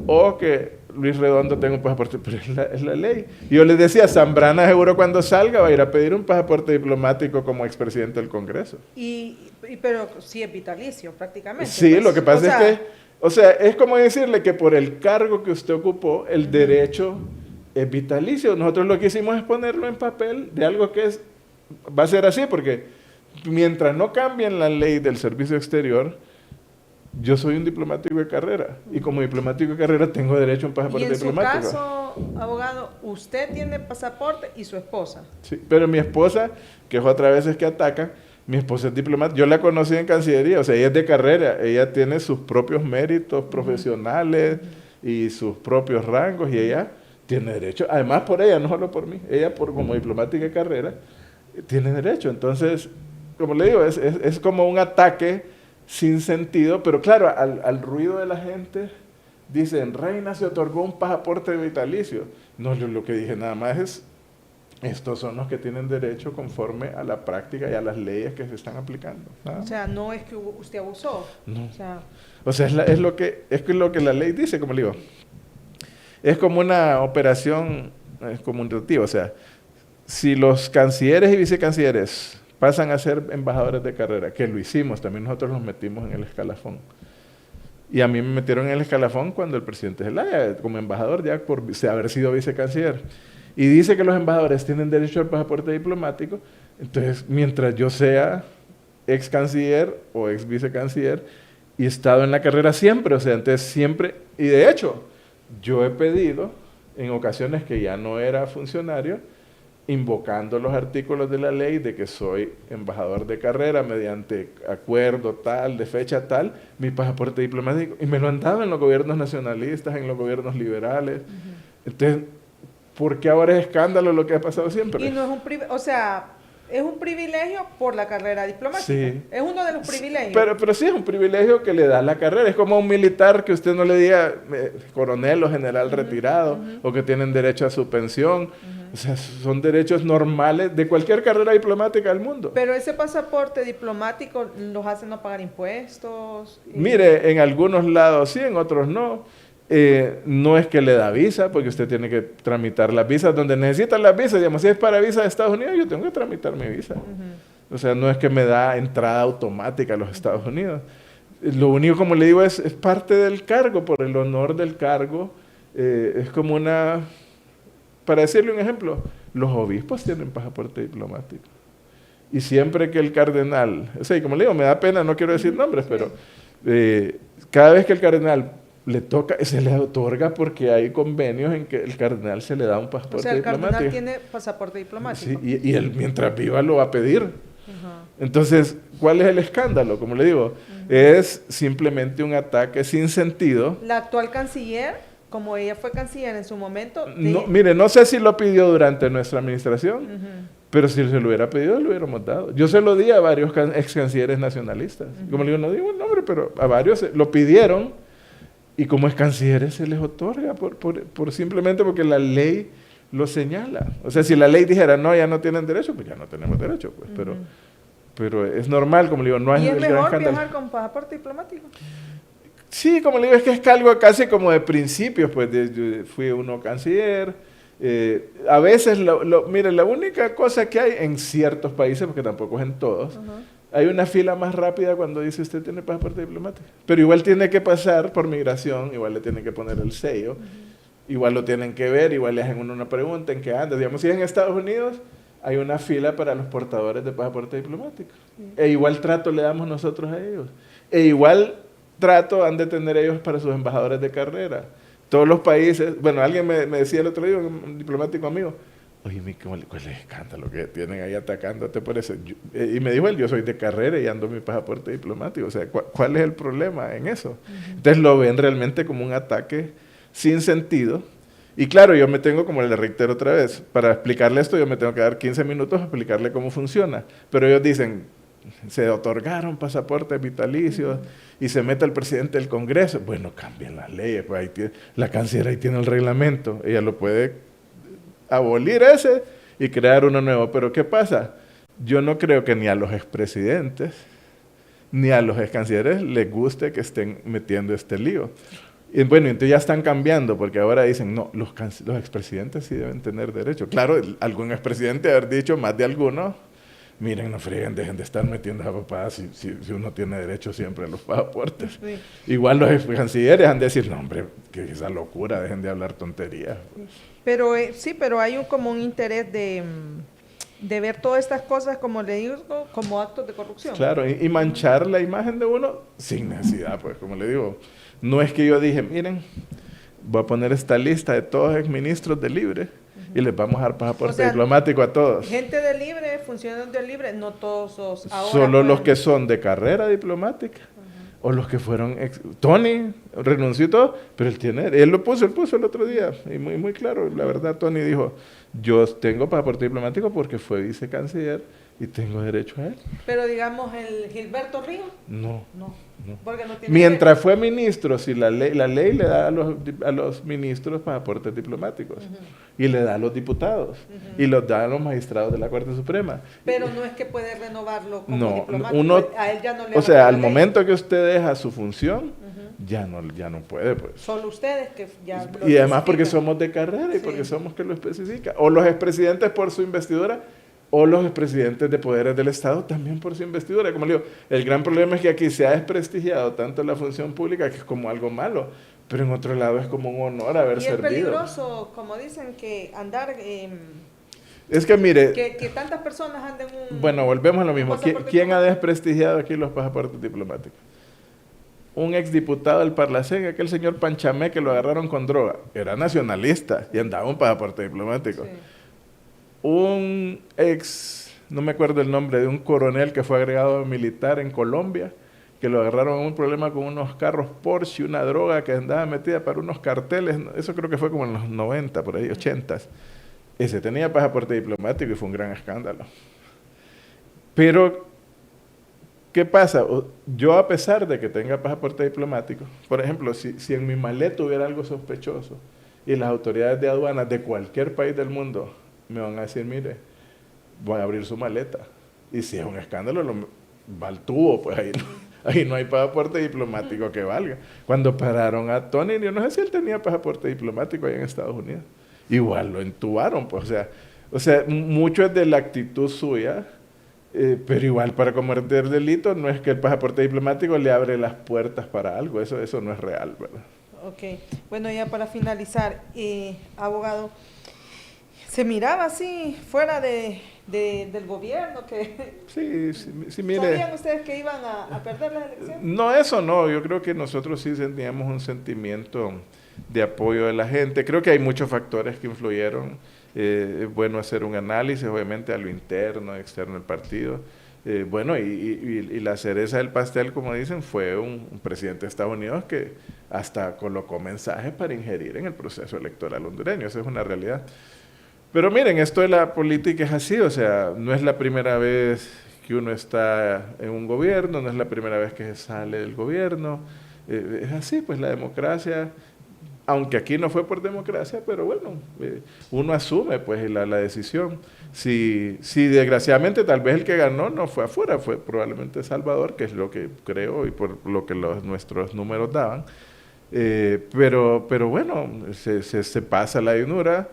o que Luis Redondo tenga un pasaporte, pero es la ley. Y yo les decía, Zambrana seguro cuando salga va a ir a pedir un pasaporte diplomático como expresidente del Congreso. Pero sí es vitalicio prácticamente. Sí, pues, lo que pasa es que, o sea, es como decirle que por el cargo que usted ocupó, el derecho es vitalicio. Nosotros lo que hicimos es ponerlo en papel de algo que va a ser así, porque mientras no cambien la ley del servicio exterior, yo soy un diplomático de carrera, y como diplomático de carrera tengo derecho a un pasaporte diplomático. Y en su caso, abogado, usted tiene pasaporte y su esposa. Sí, pero mi esposa, que es otra vez que atacan, mi esposa es diplomática, yo la conocí en Cancillería, o sea, ella es de carrera, ella tiene sus propios méritos profesionales y sus propios rangos, y ella tiene derecho, además por ella, no solo por mí, ella como diplomática de carrera, tiene derecho. Entonces, como le digo, es como un ataque sin sentido, pero claro, al ruido de la gente, dicen, Reina se otorgó un pasaporte vitalicio. No, yo lo que dije nada más es, estos son los que tienen derecho conforme a la práctica y a las leyes que se están aplicando. ¿Nada? O sea, no es que usted abusó. No. O sea, es lo que la ley dice, como le digo. Es como una operación comunicativa. O sea, si los cancilleres y vicecancilleres pasan a ser embajadores de carrera, que lo hicimos, también nosotros los metimos en el escalafón. Y a mí me metieron en el escalafón cuando el presidente Zelaya, como embajador, ya por haber sido vicecanciller. Y dice que los embajadores tienen derecho al pasaporte diplomático. Entonces, mientras yo sea ex canciller o ex vicecanciller, y he estado en la carrera siempre, o sea, entonces siempre, y de hecho, yo he pedido, en ocasiones que ya no era funcionario, invocando los artículos de la ley de que soy embajador de carrera mediante acuerdo tal, de fecha tal, mi pasaporte diplomático, y me lo han dado en los gobiernos nacionalistas, en los gobiernos liberales. Entonces, ¿por qué ahora es escándalo lo que ha pasado siempre? Y no es un privilegio, o sea, es un privilegio por la carrera diplomática. Sí. Es uno de los privilegios. Pero sí es un privilegio que le da la carrera. Es como a un militar que usted no le diga coronel o general retirado, o que tienen derecho a su pensión. O sea, son derechos normales de cualquier carrera diplomática del mundo. Pero ese pasaporte diplomático los hace no pagar impuestos. Mire, en algunos lados sí, en otros no. No es que le da visa, porque usted tiene que tramitar las visas donde necesita las visas. Digamos, si es para visa de Estados Unidos, yo tengo que tramitar mi visa. O sea, no es que me da entrada automática a los Estados Unidos. Lo único, como le digo, es parte del cargo, por el honor del cargo. Es como una... Para decirle un ejemplo, los obispos tienen pasaporte diplomático. Y siempre que el cardenal... O sea, como le digo, me da pena, no quiero decir nombres, pero cada vez que el cardenal le toca, se le otorga porque hay convenios en que el cardenal se le da un pasaporte diplomático. O sea, el cardenal tiene pasaporte diplomático. Sí, y él mientras viva lo va a pedir. Entonces, ¿cuál es el escándalo? Como le digo, es simplemente un ataque sin sentido. La actual canciller, como ella fue canciller en su momento... No, mire, no sé si lo pidió durante nuestra administración, pero si se lo hubiera pedido, lo hubiéramos dado. Yo se lo di a varios ex cancilleres nacionalistas. Como le digo, no digo el nombre, pero a varios lo pidieron. Y como es cancilleres se les otorga por simplemente porque la ley lo señala. O sea, si la ley dijera, no, ya no tienen derecho, pues ya no tenemos derecho. Pues, pero es normal, como le digo, no es el gran escándalo. ¿Y es mejor viajar con pasaporte diplomático? Sí, como le digo, es que algo casi como de principios, pues fui uno canciller. A veces, mire, la única cosa que hay en ciertos países, porque tampoco es en todos, hay una fila más rápida cuando dice usted tiene pasaporte diplomático. Pero igual tiene que pasar por migración, igual le tienen que poner el sello, igual lo tienen que ver, igual le hacen una pregunta en qué anda. Digamos, si es en Estados Unidos, hay una fila para los portadores de pasaporte diplomático. E igual trato le damos nosotros a ellos. E igual trato han de tener ellos para sus embajadores de carrera. Todos los países, bueno, alguien me decía el otro día, un diplomático amigo, oye, ¿cuál es el escándalo que tienen ahí atacándote por eso? Y me dijo él, yo soy de carrera y ando mi pasaporte diplomático. O sea, ¿cuál es el problema en eso? Entonces lo ven realmente como un ataque sin sentido. Y claro, yo me tengo, como le reitero otra vez, para explicarle esto, yo me tengo que dar 15 minutos a explicarle cómo funciona. Pero ellos dicen, se otorgaron pasaportes vitalicios y se mete el presidente del Congreso. Bueno, cambien las leyes. Pues ahí la canciller ahí tiene el reglamento. Ella lo puede abolir ese y crear uno nuevo. Pero ¿qué pasa? yo no creo que ni a los expresidentes ni a los excancilleres les guste que estén metiendo este lío. Y bueno, entonces ya están cambiando, porque ahora dicen, no, los expresidentes sí deben tener derecho. Claro, algún expresidente haber dicho, más de alguno, miren, no freguen, dejen de estar metiendo a papás si uno tiene derecho siempre a los pasaportes. Sí. Igual los cancilleres han de decir, no hombre, que esa locura, dejen de hablar tonterías. Pero sí, pero hay como un interés de ver todas estas cosas, como le digo, como actos de corrupción. Claro, y manchar la imagen de uno sin necesidad, pues, como le digo. No es que yo dije, miren, voy a poner esta lista de todos los exministros de Libre y les vamos a dar pasaporte diplomático a todos. Gente de Libre, funcionarios de Libre, no todos ahora. Solo los que son de carrera diplomática. O los que fueron Tony renunció y todo, pero él lo puso el otro día, y muy claro, la verdad Tony dijo, yo tengo pasaporte diplomático porque fue vicecanciller y tengo derecho a él. Pero digamos, el Gilberto Ríos. No. Porque no tiene Mientras derecho. Fue ministro, si la ley le da a los ministros pasaportes diplomáticos, y le da a los diputados, y los da a los magistrados de la Corte Suprema. Pero no es que puede renovarlo como diplomático, a él ya no le. O sea, al momento que usted deja su función, ya no puede, pues. Solo ustedes que ya lo y además porque somos de carrera y porque somos que lo especifica. O los expresidentes por su investidura, o los expresidentes de poderes del Estado también por su investidura. Como le digo, el gran problema es que aquí se ha desprestigiado tanto la función pública que es como algo malo, pero en otro lado es como un honor haber servido. Y es peligroso, como dicen, que andar... es que mire... Que tantas personas anden Bueno, volvemos a lo mismo. ¿Quién ha desprestigiado aquí los pasaportes diplomáticos? Un exdiputado del Parlacén, aquel señor Panchamé que lo agarraron con droga. Era nacionalista y andaba un pasaporte diplomático. Sí. Un no me acuerdo el nombre, de un coronel que fue agregado militar en Colombia, que lo agarraron en un problema con unos carros Porsche y una droga que andaba metida para unos carteles, eso creo que fue como en los 90, por ahí, 80. Ese tenía pasaporte diplomático y fue un gran escándalo. Pero, ¿qué pasa? Yo, a pesar de que tenga pasaporte diplomático, por ejemplo, si en mi maleta hubiera algo sospechoso y las autoridades de aduanas de cualquier país del mundo me van a decir, mire, voy a abrir su maleta. Y si es un escándalo, va al tubo, pues ahí no hay pasaporte diplomático que valga. Cuando pararon a Tony, yo no sé si él tenía pasaporte diplomático ahí en Estados Unidos. Igual lo entubaron, pues, o sea, mucho es de la actitud suya, pero igual para cometer delito no es que el pasaporte diplomático le abre las puertas para algo, eso no es real, ¿verdad? Ok, bueno, ya para finalizar, abogado, se miraba así fuera del gobierno que sí, mire. ¿Sabían ustedes que iban a perder las elecciones? No, eso no, yo creo que nosotros sí sentíamos un sentimiento de apoyo de la gente. Creo que hay muchos factores que influyeron. Es bueno hacer un análisis, obviamente, a lo interno, externo del partido. Bueno, y la cereza del pastel, como dicen, fue un presidente de Estados Unidos que hasta colocó mensajes para ingerir en el proceso electoral hondureño. Esa es una realidad. Pero miren, esto de la política es así, o sea, no es la primera vez que uno está en un gobierno, no es la primera vez que se sale del gobierno, es así, pues la democracia, aunque aquí no fue por democracia, pero bueno, uno asume pues la decisión. Si desgraciadamente tal vez el que ganó no fue afuera, fue probablemente Salvador, que es lo que creo y por lo que nuestros números daban, pero bueno, se pasa la llanura.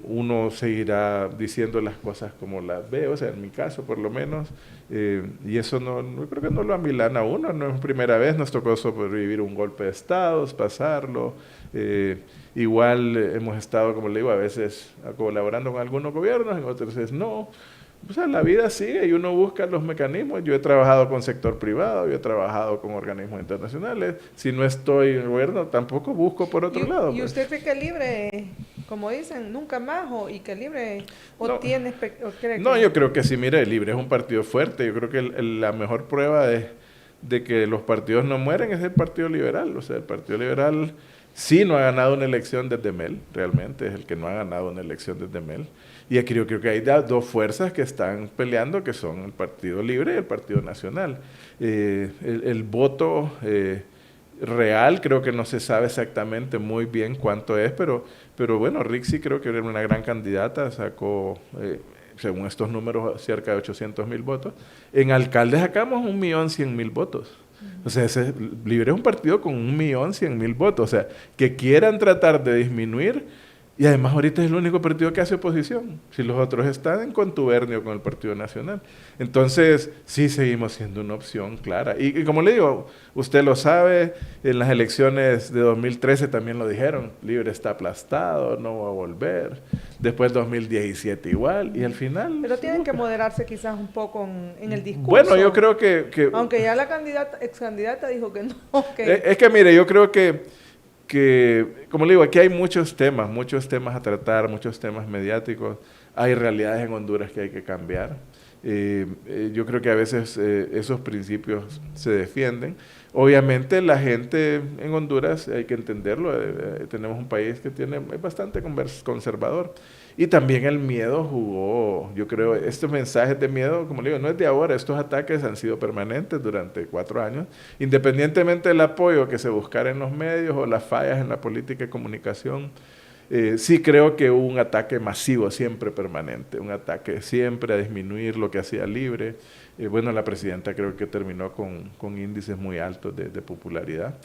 Uno seguirá diciendo las cosas como las ve, o sea, en mi caso por lo menos, y eso no creo que no lo amilana a uno, no es primera vez, nos tocó sobrevivir un golpe de Estado, pasarlo, igual hemos estado, como le digo, a veces colaborando con algunos gobiernos, en otros veces no. O sea, la vida sigue y uno busca los mecanismos. Yo he trabajado con sector privado, yo he trabajado con organismos internacionales. Si no estoy en el gobierno, tampoco busco por otro lado. ¿Y usted cree que Libre, como dicen, nunca más, y que Libre o tiene... O cree no, yo creo que sí, mire, Libre es un partido fuerte. Yo creo que la mejor prueba de que los partidos no mueren es el Partido Liberal. O sea, el Partido Liberal sí no ha ganado una elección desde Mel, realmente es el que no ha ganado una elección desde Mel. Y aquí yo creo que hay dos fuerzas que están peleando, que son el Partido Libre y el Partido Nacional. El voto real creo que no se sabe exactamente muy bien cuánto es, pero bueno, Rixi creo que era una gran candidata, sacó según estos números, cerca de 800,000 votos. En alcaldes sacamos 1.100.000 votos. O sea, Libre es un partido con 1.100.000 votos. O sea, que quieran tratar de disminuir, y además ahorita es el único partido que hace oposición. Si los otros están en contubernio con el Partido Nacional. Entonces, sí seguimos siendo una opción clara. Y como le digo, usted lo sabe, en las elecciones de 2013 también lo dijeron, Libre está aplastado, no va a volver. Después 2017 igual, y al final... Pero tienen que moderarse quizás un poco en el discurso. Bueno, yo creo que aunque ya la ex candidata dijo que no. Es que mire, yo creo que, como le digo, aquí hay muchos temas a tratar, muchos temas mediáticos. Hay realidades en Honduras que hay que cambiar. Yo creo que a veces esos principios se defienden. Obviamente la gente en Honduras, hay que entenderlo, tenemos un país que es bastante conservador. Y también el miedo jugó, yo creo, estos mensajes de miedo, como le digo, no es de ahora, estos ataques han sido permanentes durante 4 años, independientemente del apoyo que se buscara en los medios o las fallas en la política de comunicación. Sí creo que hubo un ataque masivo, siempre permanente, un ataque siempre a disminuir lo que hacía Libre. Bueno, la presidenta creo que terminó con índices muy altos de popularidad.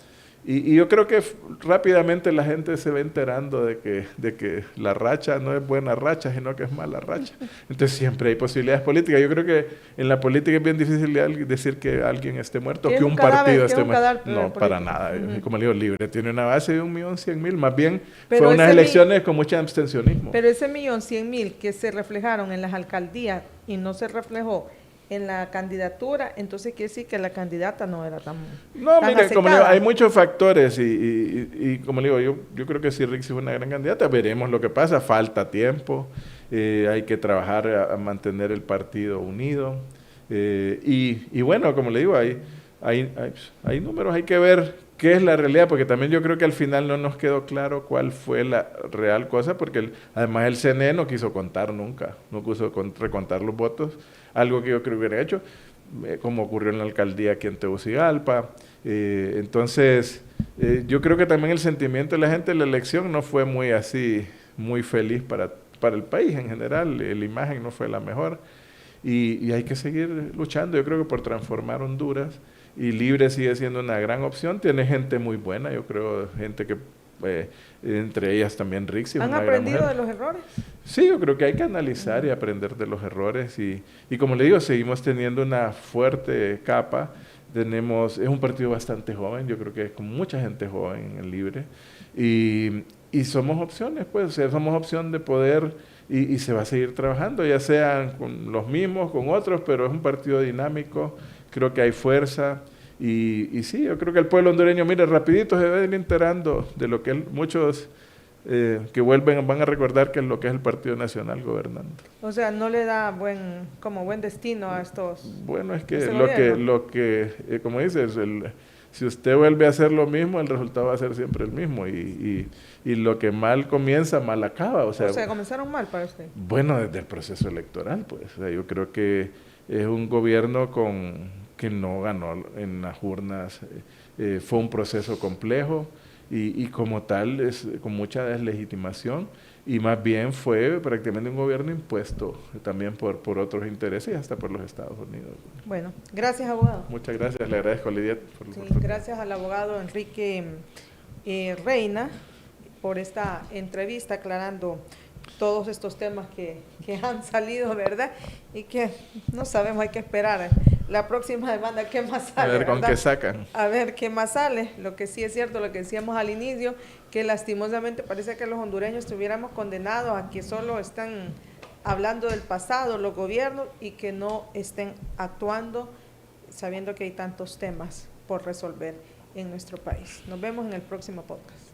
Y yo creo que rápidamente la gente se va enterando de que la racha no es buena racha, sino que es mala racha. Entonces siempre hay posibilidades políticas. Yo creo que en la política es bien difícil decir que alguien esté muerto, que un partido esté muerto. No, para nada. Como le digo, Libre tiene una base de 1.100.000. Más bien pero fue unas elecciones con mucho abstencionismo. Pero ese 1.100.000 que se reflejaron en las alcaldías y no se reflejó en la candidatura, entonces quiere decir que la candidata no era tan mire, como le digo, hay muchos factores y como le digo, yo creo que sí Rixi es una gran candidata, veremos lo que pasa, falta tiempo, hay que trabajar a mantener el partido unido, y bueno, como le digo, hay números, hay que ver qué es la realidad, porque también yo creo que al final no nos quedó claro cuál fue la real cosa, porque además el CNE no quiso contar nunca, no quiso recontar los votos, algo que yo creo que hubiera hecho, como ocurrió en la alcaldía aquí en Tegucigalpa. Entonces, yo creo que también el sentimiento de la gente de la elección no fue muy feliz para el país en general, la imagen no fue la mejor, y hay que seguir luchando, yo creo que por transformar Honduras, y Libre sigue siendo una gran opción, tiene gente muy buena, yo creo, gente que entre ellas también Rixi. ¿Han aprendido de los errores? Sí, yo creo que hay que analizar y aprender de los errores y como le digo, seguimos teniendo una fuerte capa, es un partido bastante joven, yo creo que es con mucha gente joven en Libre y somos opciones, pues, o sea, somos opción de poder y se va a seguir trabajando, ya sean con los mismos, con otros, pero es un partido dinámico, creo que hay fuerza. Y sí, yo creo que el pueblo hondureño, mire, rapidito se va a ir enterando de lo que muchos que vuelven van a recordar que es lo que es el Partido Nacional gobernando. O sea, no le da buen destino a estos... Bueno, es que como dices, si usted vuelve a hacer lo mismo, el resultado va a ser siempre el mismo y lo que mal comienza, mal acaba. O sea, comenzaron mal para usted. Bueno, desde el proceso electoral, pues. O sea, yo creo que es un gobierno que no ganó en las urnas, fue un proceso complejo y como tal con mucha deslegitimación y más bien fue prácticamente un gobierno impuesto también por otros intereses y hasta por los Estados Unidos. Bueno, gracias abogado. Muchas gracias, le agradezco a Lidia. Gracias al abogado Enrique Reina por esta entrevista aclarando todos estos temas que han salido, ¿verdad? Y que no sabemos, hay que esperar la próxima demanda, ¿qué más sale? A ver, ¿con qué sacan? A ver, ¿qué más sale? Lo que sí es cierto, lo que decíamos al inicio, que lastimosamente parece que los hondureños estuviéramos condenados a que solo están hablando del pasado, los gobiernos, y que no estén actuando sabiendo que hay tantos temas por resolver en nuestro país. Nos vemos en el próximo podcast.